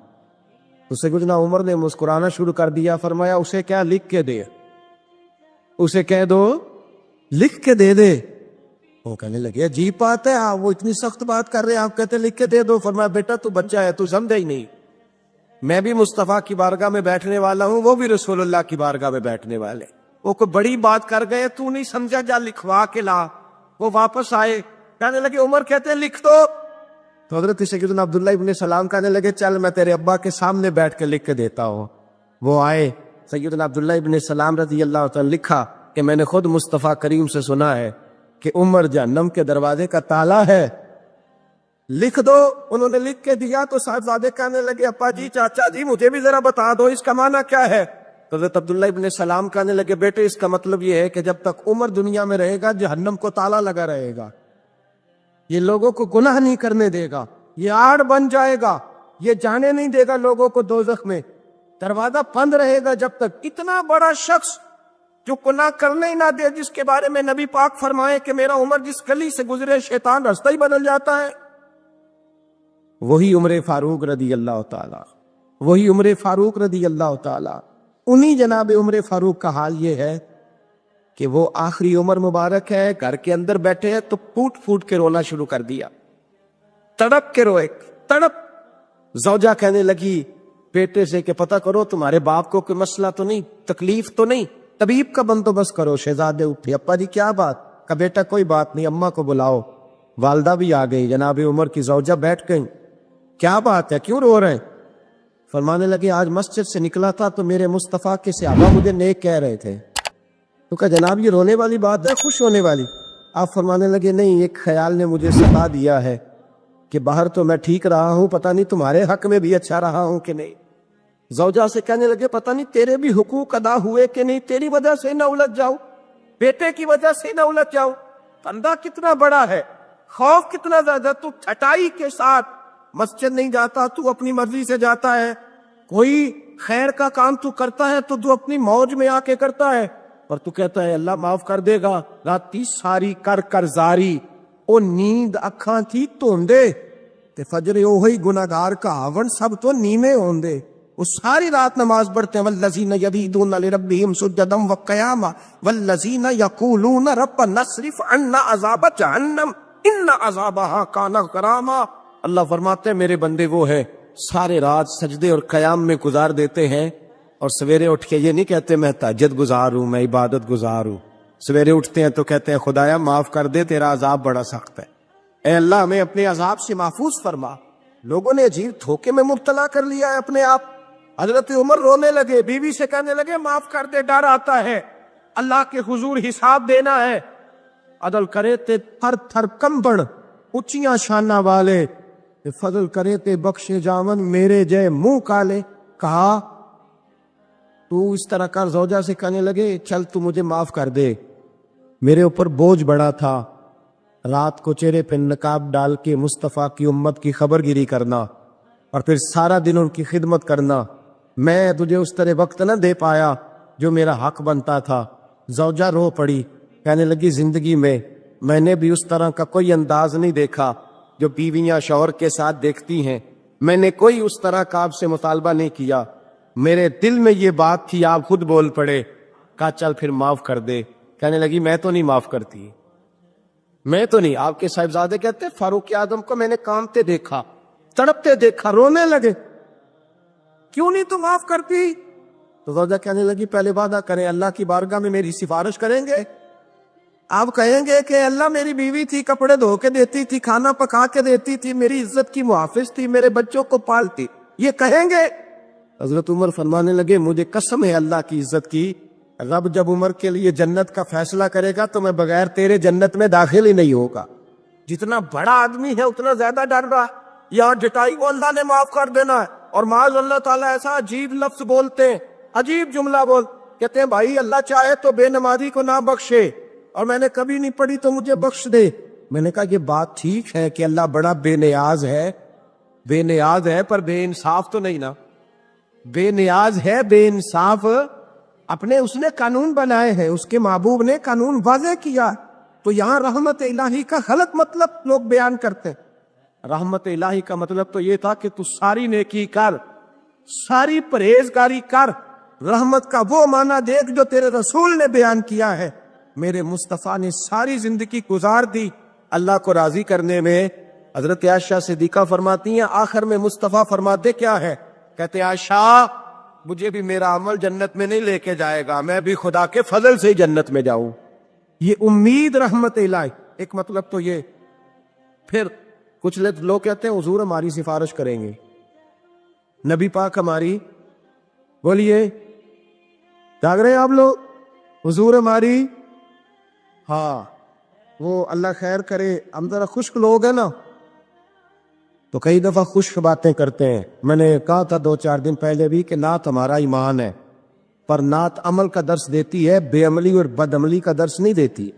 [SPEAKER 1] تو سیدنا عمر نے مسکرانا شروع کر دیا, فرمایا اسے کیا لکھ کے دے, اسے کہہ دو لکھ کے دے دے. وہ کہنے لگے عجیب بات ہے, آپ وہ اتنی سخت بات کر رہے ہیں, آپ کہتے لکھ کے دے دو. فرمایا بیٹا تو بچہ ہے, تو سمجھا ہی نہیں, میں بھی مصطفیٰ کی بارگاہ میں بیٹھنے والا ہوں, وہ بھی رسول اللہ کی بارگاہ میں بیٹھنے والے. وہ کوئی بڑی بات کر گئے, تو نہیں سمجھا, جا لکھوا کے لا. وہ واپس آئے, کہنے لگے عمر کہتے ہیں لکھ دو. تو حضرت سیدنا عبداللہ ابن سلام کہنے لگے چل میں تیرے ابا کے سامنے بیٹھ کے لکھ کے دیتا ہوں. وہ آئے, سیدنا عبداللہ ابن سلام رضی اللہ تعالیٰ لکھا کہ میں نے خود مصطفیٰ کریم سے سنا ہے کہ عمر جہنم کے دروازے کا تالا ہے, لکھ دو. انہوں نے لکھ کے دیا تو صاحبزادے کہنے لگے ابا جی چاچا جی مجھے بھی ذرا بتا دو اس کا معنی کیا ہے. حضرت عبداللہ ابن سلام کہنے لگے بیٹے اس کا مطلب یہ ہے کہ جب تک عمر دنیا میں رہے گا جہنم کو تالا لگا رہے گا, یہ لوگوں کو گناہ نہیں کرنے دے گا, یہ آڑ بن جائے گا, یہ جانے نہیں دے گا لوگوں کو دوزخ میں, دروازہ بند رہے گا جب تک. اتنا بڑا شخص جو گناہ کرنے ہی نہ دے, جس کے بارے میں نبی پاک فرمائے کہ میرا عمر جس گلی سے گزرے شیطان راستہ ہی بدل جاتا ہے, وہی عمر فاروق رضی اللہ تعالی, وہی عمر فاروق رضی اللہ تعالی. انہی جناب عمر فاروق کا حال یہ ہے کہ وہ آخری عمر مبارک ہے, گھر کے اندر بیٹھے ہیں تو پھوٹ پھوٹ کے رونا شروع کر دیا, تڑپ کے روئے, تڑپ. زوجہ کہنے لگی بیٹے سے کہ پتہ کرو تمہارے باپ کو کوئی مسئلہ تو نہیں, تکلیف تو نہیں, طبیب کا بندوبست کرو. شہزادے اٹھے, ابا جی کیا بات؟ کہ بیٹا کوئی بات نہیں, اماں کو بلاؤ. والدہ بھی آ گئی, جناب عمر کی زوجہ بیٹھ گئی. کیا بات ہے, کیوں رو رہے ہیں؟ فرمانے لگے آج مسجد سے نکلا تھا تو میرے مصطفیٰ کے صحابہ مجھے نیک کہہ رہے تھے. تو کہا جناب یہ رونے والی بات ہے, خوش ہونے والی؟ آپ فرمانے لگے نہیں, ایک خیال نے مجھے ستا دیا ہے کہ باہر تو میں ٹھیک رہا ہوں, پتہ نہیں تمہارے حق میں بھی اچھا رہا ہوں کہ نہیں. زوجہ سے کہنے لگے پتہ نہیں تیرے بھی حقوق ادا ہوئے کہ نہیں, تیری وجہ سے نہ الجھ جاؤ, بیٹے کی وجہ سے نہ الجھ جاؤ. بندہ کتنا بڑا ہے, خوف کتنا زیادہ. تو چھٹائی کے ساتھ مسجد نہیں جاتا, تو اپنی مرضی سے جاتا ہے. کوئی خیر کا کام تو کرتا ہے تو اپنی موج میں آ کے کرتا ہے, اور تو کہتا ہے اللہ معاف کر دے گا. راتی ساری کر کر زاری, او نیند اکھاں تھی توندے تے فجر اوہی گناہگار کا آون سب تو نیمے ہوندے. وہ ساری رات نماز پڑھتے ہیں, والذین یبیتون لربہم سجدا وقیاما والذین یقولون ربنا اصرف عنا عذاب جہنم ان عذابها کان غراما. اللہ فرماتے ہیں میرے بندے وہ ہے سارے رات سجدے اور قیام میں گزار دیتے ہیں, اور سویرے اٹھ کے یہ نہیں کہتے میں تہجد گزار ہوں, میں عبادت گزار ہوں. سویرے اٹھتے ہیں تو کہتے ہیں خدایا معاف کر دے, تیرا عذاب بڑا سخت ہے, اے اللہ ہمیں اپنے عذاب سے محفوظ فرما. لوگوں نے عجیب دھوکے میں مبتلا کر لیا ہے اپنے آپ. حضرت عمر رونے لگے, بیوی سے کہنے لگے معاف کر دے, ڈر آتا ہے, اللہ کے حضور حساب دینا ہے. عدل کرے تے تھر تھر کمبڑ اچیاں شانہ والے, فضل کرے تے بخشے جاون میرے جے منہ کالے. کہا تو اس طرح کر. زوجہ سے کہنے لگے چل تو مجھے معاف کر دے, میرے اوپر بوجھ بڑا تھا, رات کو چہرے پہ نقاب ڈال کے مصطفیٰ کی امت کی خبر گیری کرنا اور پھر سارا دن ان کی خدمت کرنا. میں تجھے اس طرح وقت نہ دے پایا جو میرا حق بنتا تھا. زوجہ رو پڑی, کہنے لگی زندگی میں نے بھی اس طرح کا کوئی انداز نہیں دیکھا جو بیویاں شوہر کے ساتھ دیکھتی ہیں. میں نے کوئی اس طرح کا آپ سے مطالبہ نہیں کیا, میرے دل میں یہ بات تھی, آپ خود بول پڑے. کہا چل پھر معاف کر دے. کہنے لگی میں تو نہیں معاف کرتی, میں تو نہیں. آپ کے صاحبزادے کہتے فاروق اعظم کو میں نے کانپتے دیکھا, تڑپتے دیکھا, رونے لگے, کیوں نہیں تو معاف کرتی؟ تو زوجہ کہنے لگی پہلے وعدہ کریں, اللہ کی بارگاہ میں میری سفارش کریں گے. آپ کہیں گے کہ اللہ میری بیوی تھی, کپڑے دھو کے دیتی تھی, کھانا پکا کے دیتی تھی, میری عزت کی محافظ تھی, میرے بچوں کو پالتی, یہ کہیں گے؟ حضرت عمر فرمانے لگے مجھے قسم ہے اللہ کی عزت کی رب جب عمر کے لیے جنت کا فیصلہ کرے گا تو میں بغیر تیرے جنت میں داخل ہی نہیں ہوگا. جتنا بڑا آدمی ہے اتنا زیادہ ڈر رہا ہے. یہاں جٹائی کو اللہ نے معاف کر دینا ہے, اور معاذ اللہ تعالیٰ ایسا عجیب لفظ بولتے ہیں, عجیب جملہ کہتے ہیں بھائی اللہ چاہے تو بے نمازی کو نہ بخشے, اور میں نے کبھی نہیں پڑھی تو مجھے بخش دے. میں نے کہا یہ بات ٹھیک ہے کہ اللہ بڑا بے نیاز ہے, پر بے انصاف تو نہیں نا. بے نیاز ہے, بے انصاف. اپنے اس نے قانون بنائے ہیں, اس کے محبوب نے قانون واضح کیا. تو یہاں رحمت الہی کا غلط مطلب لوگ بیان کرتے ہیں. رحمت الہی کا مطلب تو یہ تھا کہ تو ساری نیکی کر, ساری پرہیزگاری کر. رحمت کا وہ معنی دیکھ جو تیرے رسول نے بیان کیا ہے. میرے مصطفیٰ نے ساری زندگی گزار دی اللہ کو راضی کرنے میں. حضرت عائشہ صدیقہ فرماتی ہیں آخر میں مصطفیٰ فرماتے کیا ہے, کہتے عائشہ مجھے بھی میرا عمل جنت میں نہیں لے کے جائے گا, میں بھی خدا کے فضل سے ہی جنت میں جاؤں. یہ امید رحمت الہی ایک مطلب تو یہ. پھر کچھ لوگ کہتے ہیں حضور ہماری سفارش کریں گے, نبی پاک ہماری, بولیے جاگ رہے ہیں آپ لوگ, حضور ہماری, ہاں وہ اللہ خیر کرے. ہم ذرا خشک لوگ ہیں نا تو کئی دفعہ خشک باتیں کرتے ہیں. میں نے کہا تھا 2-4 دن پہلے بھی کہ نعت ہمارا ایمان ہے, پر نعت عمل کا درس دیتی ہے, بے عملی اور بد عملی کا درس نہیں دیتی.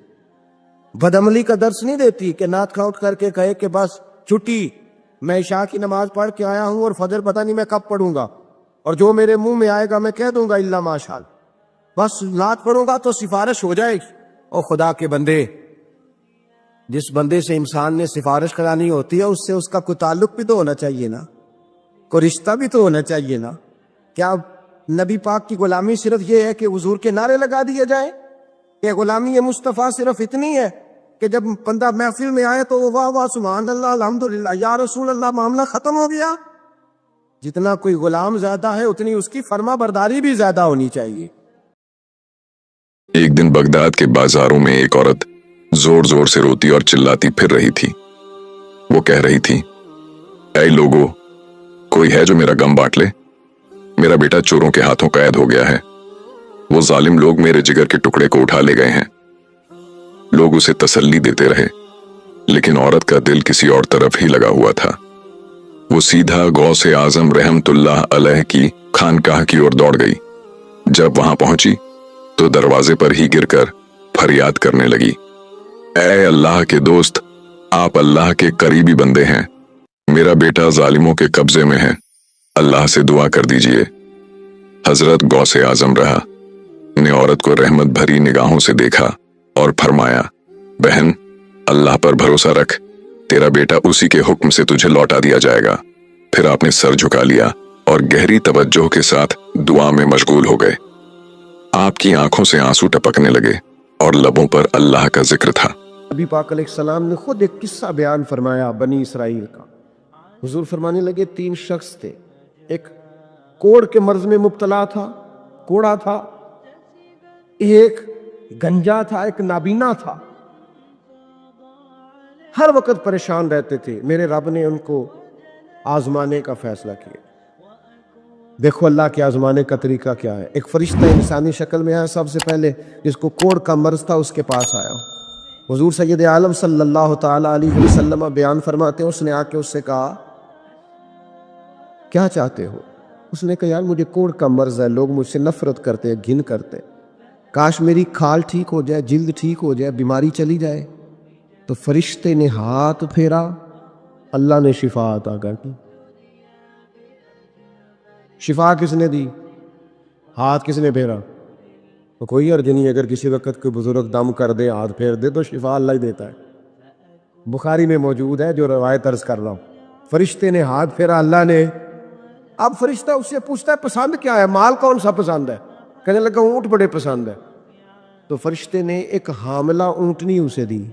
[SPEAKER 1] بد عملی کا درس نہیں دیتی کہ نعت کاؤنٹ کر کے کہے کہ بس چھٹی, میں عشاء کی نماز پڑھ کے آیا ہوں اور فجر پتہ نہیں میں کب پڑھوں گا, اور جو میرے منہ میں آئے گا میں کہہ دوں گا الا ماشاءاللہ, بس نعت پڑھوں گا تو سفارش ہو جائے گی. اور خدا کے بندے, جس بندے سے انسان نے سفارش کرانی ہوتی ہے اس سے اس کا کوئی تعلق بھی تو ہونا چاہیے نا, کوئی رشتہ بھی تو ہونا چاہیے نا. کیا نبی پاک کی غلامی صرف یہ ہے کہ حضور کے نعرے لگا دیے جائیں, کہ غلامی مصطفیٰ صرف اتنی ہے کہ جب بندہ محفل میں آئے تو واہ واہ سبحان اللہ الحمدللہ یا رسول اللہ, معاملہ ختم ہو گیا؟ جتنا کوئی غلام زیادہ ہے اتنی اس کی فرما برداری بھی زیادہ ہونی چاہیے.
[SPEAKER 3] ایک دن بغداد کے بازاروں میں ایک عورت زور زور سے روتی اور چلاتی پھر رہی تھی. وہ کہہ رہی تھی, اے لوگو, کوئی ہے جو میرا غم بانٹ لے؟ میرا بیٹا چوروں کے ہاتھوں قید ہو گیا ہے. وہ ظالم لوگ میرے جگر کے ٹکڑے کو اٹھا لے گئے ہیں. لوگ اسے تسلی دیتے رہے, لیکن عورت کا دل کسی اور طرف ہی لگا ہوا تھا. وہ سیدھا غوث اعظم رحمت اللہ علیہ کی خانقاہ کی اور دوڑ گئی. جب وہاں پہنچی تو دروازے پر ہی گر کر فریاد کرنے لگی, اے اللہ کے دوست, آپ اللہ کے قریبی بندے ہیں, میرا بیٹا ظالموں کے قبضے میں ہے, اللہ سے دعا کر دیجئے. حضرت غوث اعظم رہا نے عورت کو رحمت بھری نگاہوں سے دیکھا اور فرمایا, بہن اللہ پر بھروسہ رکھ, تیرا بیٹا اسی کے حکم سے تجھے لوٹا دیا جائے گا. پھر آپ نے سر جھکا لیا اور گہری توجہ کے ساتھ دعا میں مشغول ہو گئے. آپ کی آنکھوں سے آنسو ٹپکنے لگے اور لبوں پر اللہ کا ذکر تھا.
[SPEAKER 1] نبی پاک علیہ السلام نے خود ایک قصہ بیان فرمایا بنی اسرائیل کا. حضور فرمانے لگے 3 شخص تھے, ایک کوڑ کے مرض میں مبتلا تھا, کوڑا تھا, ایک گنجا تھا, ایک نابینا تھا, ہر وقت پریشان رہتے تھے. میرے رب نے ان کو آزمانے کا فیصلہ کیا. دیکھو اللہ کے آزمانے کا طریقہ کیا ہے. ایک فرشتہ انسانی شکل میں آیا سب سے پہلے, جس کو کوڑ کا مرض تھا, اس کے پاس آیا. حضور سید عالم صلی اللہ تعالی علیہ وسلم بیان فرماتے ہیں, اس نے آ کے اس سے کہا کیا چاہتے ہو؟ اس نے کہا یار مجھے کوڑ کا مرض ہے, لوگ مجھ سے نفرت کرتے, گھن کرتے, کاش میری کھال ٹھیک ہو جائے, جلد ٹھیک ہو جائے, بیماری چلی جائے. تو فرشتے نے ہاتھ پھیرا, اللہ نے شفا عطا کر دی. شفا کس نے دی؟ ہاتھ کس نے پھیرا؟ تو کوئی عرض نہیں, اگر کسی وقت کوئی بزرگ دم کر دے, ہاتھ پھیر دے, تو شفا اللہ ہی دیتا ہے. بخاری میں موجود ہے جو روایت عرض کر رہا ہوں. فرشتے نے ہاتھ پھیرا, اللہ نے. اب فرشتہ اس سے پوچھتا ہے پسند کیا ہے, مال کون سا پسند ہے؟ کہنے لگا اونٹ بڑے پسند ہے. تو فرشتے نے ایک حاملہ اونٹنی اسے دی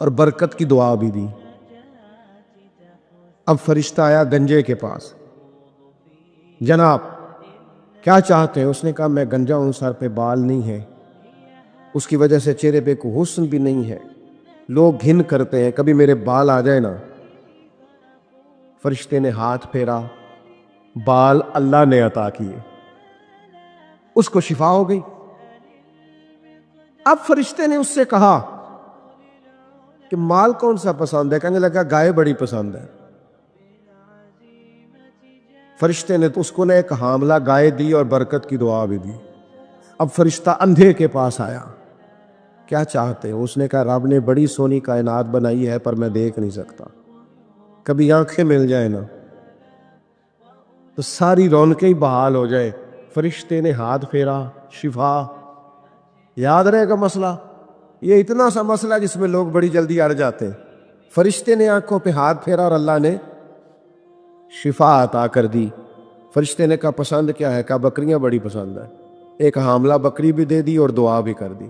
[SPEAKER 1] اور برکت کی دعا بھی دی. اب فرشتہ آیا گنجے کے پاس, جناب کیا چاہتے ہیں؟ اس نے کہا میں گنجا ہوں, سر پہ بال نہیں ہے, اس کی وجہ سے چہرے پہ کوئی حسن بھی نہیں ہے, لوگ گھن کرتے ہیں, کبھی میرے بال آ جائے نا. فرشتے نے ہاتھ پھیرا, بال اللہ نے عطا کیے, اس کو شفا ہو گئی. اب فرشتے نے اس سے کہا کہ مال کون سا پسند ہے؟ کہنے لگا گائے بڑی پسند ہے۔ فرشتے نے تو اس کو ایک حاملہ گائے دی اور برکت کی دعا بھی دی۔ اب فرشتہ اندھے کے پاس آیا، کیا چاہتے ہو؟ اس نے کہا رب نے بڑی سونی کائنات بنائی ہے پر میں دیکھ نہیں سکتا، کبھی آنکھیں مل جائے نا تو ساری رونقیں ہی بحال ہو جائے۔ فرشتے نے ہاتھ پھیرا، شفا۔ یاد رہے گا مسئلہ، یہ اتنا سا مسئلہ جس میں لوگ بڑی جلدی اڑ جاتے ہیں۔ فرشتے نے آنکھوں پہ ہاتھ پھیرا اور اللہ نے شفا عطا کر دی۔ فرشتے نے کہا پسند کیا ہے؟ کہا بکریاں بڑی پسند ہے۔ ایک حاملہ بکری بھی دے دی اور دعا بھی کر دی۔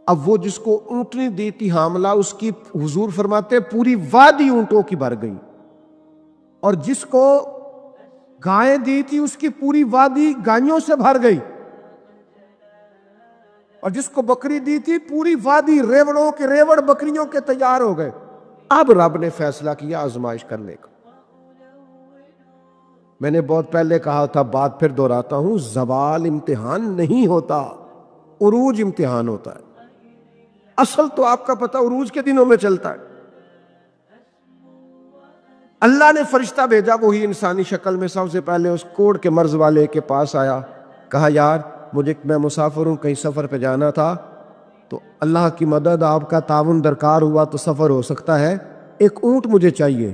[SPEAKER 1] اب وہ جس کو اونٹنی دی تھی حاملہ، اس کی حضور فرماتے پوری وادی اونٹوں کی بھر گئی، اور جس کو گائیں دی تھی اس کی پوری وادی گائیوں سے بھر گئی، اور جس کو بکری دی تھی پوری وادی ریوڑوں کے ریوڑ بکریوں کے تیار ہو گئے۔ اب رب نے فیصلہ کیا آزمائش کرنے کا۔ میں نے بہت پہلے کہا تھا، بات پھر دہراتا ہوں، زوال امتحان نہیں ہوتا، عروج امتحان ہوتا ہے۔ اصل تو آپ کا پتہ عروج کے دنوں میں چلتا ہے۔ اللہ نے فرشتہ بھیجا، وہی انسانی شکل میں سب سے پہلے اس کوڑ کے مرض والے کے پاس آیا، کہا یار میں مسافر ہوں، کہیں سفر پہ جانا تھا، تو اللہ کی مدد آپ کا تعاون درکار ہوا تو سفر ہو سکتا ہے، ایک اونٹ مجھے چاہیے۔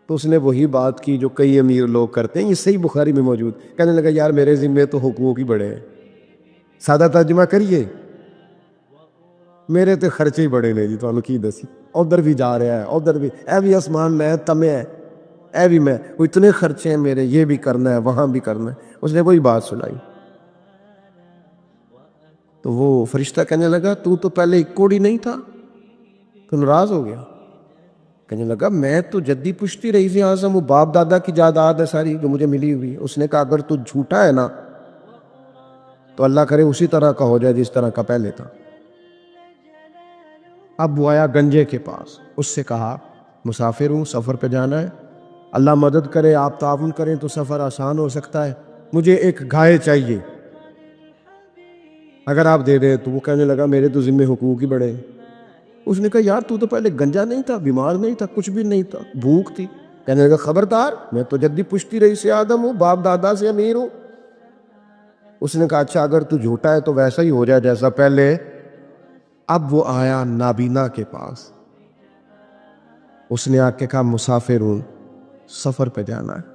[SPEAKER 1] تو اس نے وہی بات کی جو کئی امیر لوگ کرتے ہیں، یہ صحیح بخاری میں موجود۔ کہنے لگا یار میرے ذمے تو حقوق ہی بڑے ہیں، سادہ ترجمہ کریے، میرے تے خرچے ہی بڑے نے جی، تو کی دسی ادھر بھی جا رہا ہے، ادھر بھی، اے بھی آسمان میں تمے ہے، اے بھی میں، وہ اتنے خرچے ہیں میرے، یہ بھی کرنا ہے وہاں بھی کرنا ہے۔ اس نے وہی بات سنائی تو وہ فرشتہ کہنے لگا تو پہلے ایک کوڑی نہیں تھا، تو ناراض ہو گیا۔ کہنے لگا میں تو جدی پشتی رئیس اعظم، وہ باپ دادا کی جائیداد ہے ساری جو مجھے ملی ہوئی۔ اس نے کہا اگر تو جھوٹا ہے نا تو اللہ کرے اسی طرح کا ہو جائے جس طرح کا پہلے تھا۔ اب وہ آیا گنجے کے پاس، اس سے کہا مسافر ہوں، سفر پہ جانا ہے، اللہ مدد کرے، آپ تعاون کریں تو سفر آسان ہو سکتا ہے، مجھے ایک گائے چاہیے، اگر آپ دے دیں تو۔ وہ کہنے لگا میرے تو ذمے حقوق ہی بڑے ہیں۔ اس نے کہا یار تو پہلے گنجا نہیں تھا، بیمار نہیں تھا، کچھ بھی نہیں تھا، بھوک تھی۔ کہنے لگا خبردار، میں تو جدی پشتی رئیس آدم ہوں، باپ دادا سے امیر ہوں۔ اس نے کہا اچھا اگر تو جھوٹا ہے تو ویسا ہی ہو جائے جیسا پہلے۔ اب وہ آیا نابینا کے پاس، اس نے آ کے کہا مسافر ہوں، سفر پہ جانا ہے،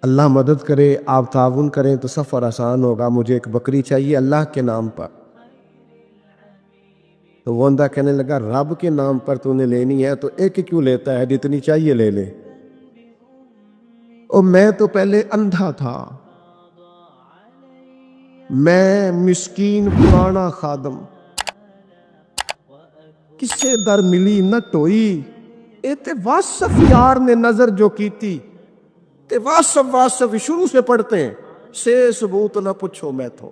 [SPEAKER 1] اللہ مدد کرے، آپ تعاون کریں تو سفر آسان ہوگا، مجھے ایک بکری چاہیے اللہ کے نام پر۔ تو وہ اندھا کہنے لگا رب کے نام پر تو نے لینی ہے تو ایک کیوں لیتا ہے، جتنی چاہیے لے لے۔ اور میں تو پہلے اندھا تھا، میں مسکین پرانا خادم، کسے در ملی نہ ٹوئی، اے تے واصف یار نے نظر جو کی تھی، تے واصف شروع سے پڑھتے ہیں، سے ثبوت نہ پوچھو میں تو،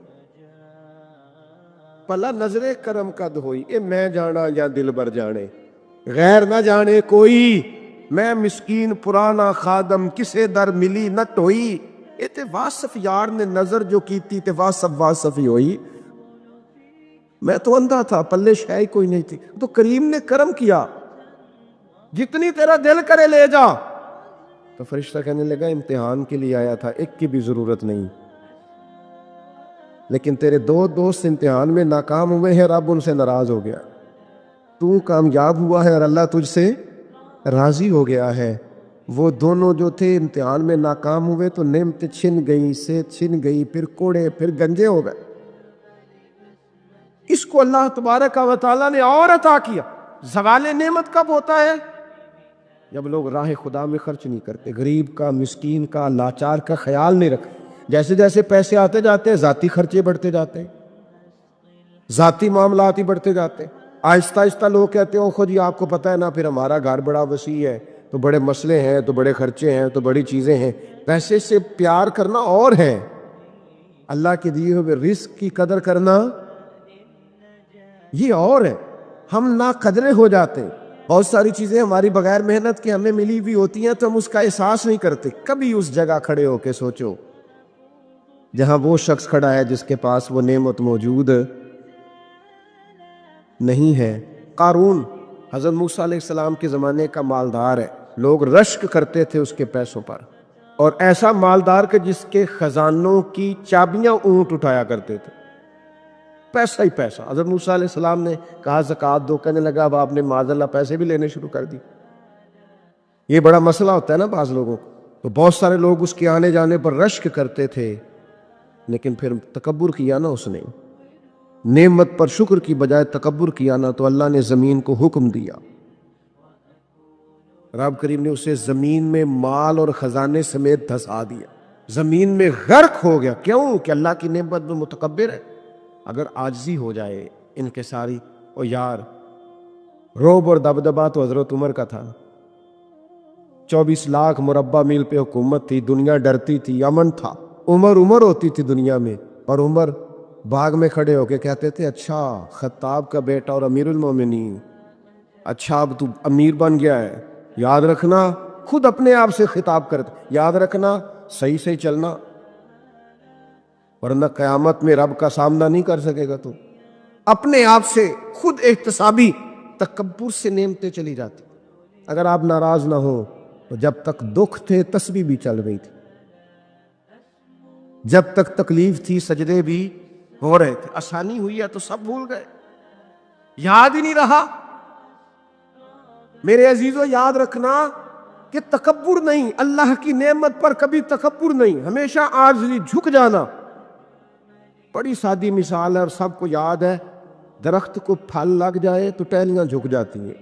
[SPEAKER 1] پلا نظر کرم قد ہوئی، اے میں جانا یا دل بر جانے، غیر نہ جانے کوئی، میں مسکین پرانا خادم، کسے در ملی نہ ٹوئی، اے تے واصف یار نے نظر جو کی تھی، تے واصف ہی ہوئی۔ میں تو اندھا تھا، پلے شے کوئی نہیں تھی، تو کریم نے کرم کیا، جتنی تیرا دل کرے لے جا۔ تو فرشتہ کہنے لگا امتحان کے لیے آیا تھا، ایک کی بھی ضرورت نہیں، لیکن تیرے دو دوست امتحان میں ناکام ہوئے ہیں، رب ان سے ناراض ہو گیا، تو کامیاب ہوا ہے اور اللہ تجھ سے راضی ہو گیا ہے۔ وہ دونوں جو تھے امتحان میں ناکام ہوئے تو نعمت چھن گئی، صحت چھن گئی، پھر کوڑے، پھر گنجے ہو گئے۔ اس کو اللہ تبارک و تعالیٰ نے اور عطا کیا۔ زوال نعمت کب ہوتا ہے؟ جب لوگ راہ خدا میں خرچ نہیں کرتے، غریب کا، مسکین کا، لاچار کا خیال نہیں رکھتے۔ جیسے جیسے پیسے آتے جاتے ہیں ذاتی خرچے بڑھتے جاتے ہیں، ذاتی معاملات ہی بڑھتے جاتے ہیں۔ آہستہ آہستہ لوگ کہتے ہیں خود ہی آپ کو پتہ ہے نا، پھر ہمارا گھر بڑا وسیع ہے تو بڑے مسئلے ہیں، تو بڑے خرچے ہیں، تو بڑی چیزیں ہیں۔ پیسے سے پیار کرنا اور ہے، اللہ کے دیے ہوئے رزق کی قدر کرنا یہ اور ہے۔ ہم نا قدرے ہو جاتے ہیں، بہت ساری چیزیں ہماری بغیر محنت کے ہمیں ملی ہوئی ہوتی ہیں تو ہم اس کا احساس نہیں کرتے۔ کبھی اس جگہ کھڑے ہو کے سوچو جہاں وہ شخص کھڑا ہے جس کے پاس وہ نعمت موجود نہیں ہے۔ قارون حضرت موسیٰ علیہ السلام کے زمانے کا مالدار ہے، لوگ رشک کرتے تھے اس کے پیسوں پر، اور ایسا مالدار کہ جس کے خزانوں کی چابیاں اونٹ اٹھایا کرتے تھے، پیسہ ہی پیسہ۔ حضرت موسیٰ علیہ السلام نے کہا زکوٰۃ دو، کہنے لگا اب آپ نے معاذ اللہ پیسے بھی لینے شروع کر دی۔ یہ بڑا مسئلہ ہوتا ہے نا بعض لوگوں کو، تو بہت سارے لوگ اس کے آنے جانے پر رشک کرتے تھے، لیکن پھر تکبر کیا نا اس نے، نعمت پر شکر کی بجائے تکبر کیا نا، تو اللہ نے زمین کو حکم دیا، رب کریم نے اسے زمین میں مال اور خزانے سمیت دھسا دیا، زمین میں غرق ہو گیا۔ کیوں؟ کہ اللہ کی نعمت میں متکبر ہے۔ اگر عاجزی ہو جائے انکساری، اور یار روب اور دبدبا تو حضرت عمر کا تھا، 24 لاکھ مربع میل پہ حکومت تھی، دنیا ڈرتی تھی، امن تھا، عمر ہوتی تھی دنیا میں، اور عمر باغ میں کھڑے ہو کے کہتے تھے اچھا خطاب کا بیٹا اور امیر المومنین، اچھا اب تو امیر بن گیا ہے، یاد رکھنا، خود اپنے آپ سے خطاب کرتے، یاد رکھنا صحیح سے چلنا، ورنہ قیامت میں رب کا سامنا نہیں کر سکے گا۔ تو اپنے آپ سے خود احتسابی تکبر سے نعمتیں چلی جاتی۔ اگر آپ ناراض نہ ہو تو جب تک دکھ تھے تسبیح بھی چل رہی تھی، جب تک تکلیف تھی سجدے بھی ہو رہے تھے، آسانی ہوئی ہے تو سب بھول گئے، یاد ہی نہیں رہا۔ میرے عزیزو یاد رکھنا کہ تکبر نہیں، اللہ کی نعمت پر کبھی تکبر نہیں، ہمیشہ عاجزی، جھک جانا۔ بڑی سادی مثال ہے اور سب کو یاد ہے، درخت کو پھل لگ جائے تو ٹہنیاں جھک جاتی ہیں،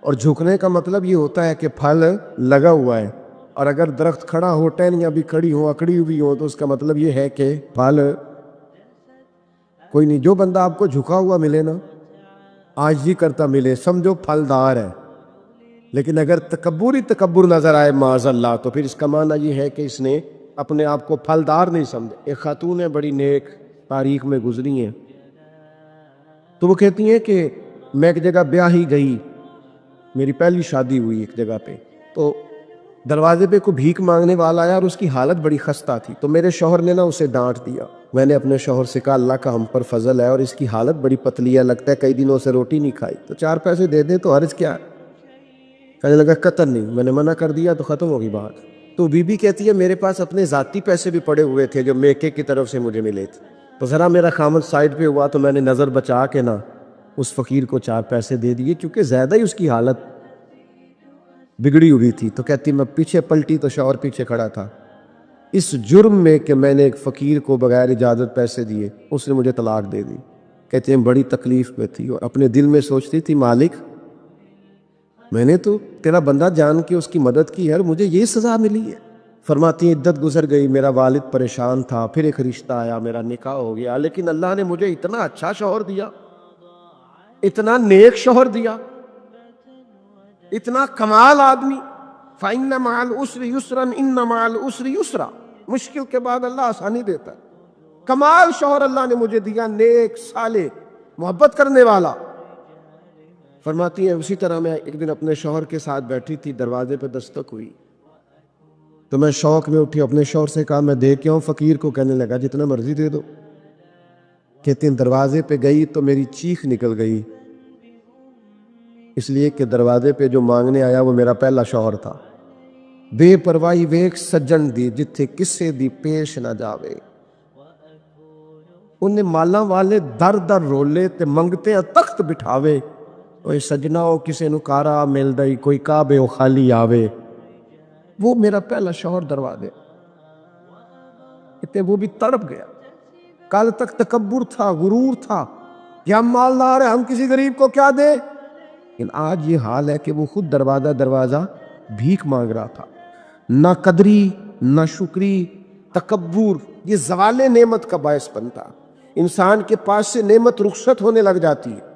[SPEAKER 1] اور جھکنے کا مطلب یہ ہوتا ہے کہ پھل لگا ہوا ہے، اور اگر درخت کھڑا ہو، ٹہنیاں بھی کھڑی ہو، اکڑی ہوئی ہو، تو اس کا مطلب یہ ہے کہ پھل کوئی نہیں۔ جو بندہ آپ کو جھکا ہوا ملے نا، عاجزی کرتا ملے، سمجھو پھلدار ہے، لیکن اگر تکبر نظر آئے معاذ اللہ، تو پھر اس کا معنی یہ ہے کہ اس نے اپنے آپ کو پھلدار نہیں سمجھا۔ ایک خاتون ہے بڑی نیک، تاریخ میں گزری ہیں، تو وہ کہتی ہیں کہ میں ایک جگہ بیاہ ہی گئی، میری پہلی شادی ہوئی ایک جگہ پہ، تو دروازے پہ کوئی بھیک مانگنے والا آیا اور اس کی حالت بڑی خستہ تھی، تو میرے شوہر نے نا اسے ڈانٹ دیا۔ میں نے اپنے شوہر سے کہا اللہ کا ہم پر فضل ہے اور اس کی حالت بڑی پتلی ہے، لگتا ہے کئی دنوں سے روٹی نہیں کھائی، تو 4 پیسے دے دیں تو حرج کیا ہے؟ کہنے لگا قطن نہیں، میں نے منع کر دیا تو ختم ہوگی بات۔ تو بی بی کہتی ہے میرے پاس اپنے ذاتی پیسے بھی پڑے ہوئے تھے جو میکے کی طرف سے مجھے ملے تھے، تو ذرا میرا خامد سائڈ پہ ہوا تو میں نے نظر بچا کے نا اس فقیر کو 4 پیسے دے دیے، کیونکہ زیادہ ہی اس کی حالت بگڑی ہوئی تھی۔ تو کہتی میں پیچھے پلٹی تو شوہر پیچھے کھڑا تھا، اس جرم میں کہ میں نے ایک فقیر کو بغیر اجازت پیسے دیے، اس نے مجھے طلاق دے دی۔ کہتے ہیں بڑی تکلیف میں تھی اور اپنے دل میں سوچتی تھی مالک میں نے تو تیرا بندہ جان کے اس کی مدد کی ہے اور مجھے یہ سزا ملی ہے۔ فرماتی ہیں عدت گزر گئی، میرا والد پریشان تھا، پھر ایک رشتہ آیا، میرا نکاح ہو گیا، لیکن اللہ نے مجھے اتنا اچھا شوہر دیا، اتنا نیک شوہر دیا، اتنا کمال آدمی۔ فَإِنَّ مَعَ الْعُسْرِ يُسْرًا إِنَّ مَعَ الْعُسْرِ يُسْرًا، مشکل کے بعد اللہ آسانی دیتا ہے۔ کمال شوہر اللہ نے مجھے دیا، نیک، صالح، محبت کرنے والا۔ فرماتی ہیں اسی طرح میں ایک دن اپنے شوہر کے ساتھ بیٹھی تھی، دروازے پہ دستک ہوئی تو میں شوق میں اٹھی، اپنے شوہر سے کہا میں دے کے آؤں فقیر کو؟ کہنے لگا جتنا مرضی دے دو۔ کہتے ہیں دروازے پہ گئی تو میری چیخ نکل گئی، اس لیے کہ دروازے پہ جو مانگنے آیا وہ میرا پہلا شوہر تھا۔ بے پرواہی ویک سجن دی جتھے کسے دی پیش نہ جاوے، انہیں مالاں والے در در رولے تے منگتے ہیں تخت بٹھاوے، اوے سجنا او کسے نو کارا مل دئی، کوئی کعبے او خالی آوے۔ وہ میرا پہلا شوہر دروازے، کہتے ہیں وہ بھی تڑپ گیا۔ کل تک تکبر تھا، غرور تھا کہ ہم مالدار ہیں، ہم کسی غریب کو کیا دیں، لیکن آج یہ حال ہے کہ وہ خود دروازہ بھیک مانگ رہا تھا۔ نہ قدری، نہ شکری، تکبر، یہ زوال نعمت کا باعث بنتا۔ انسان کے پاس سے نعمت رخصت ہونے لگ جاتی ہے،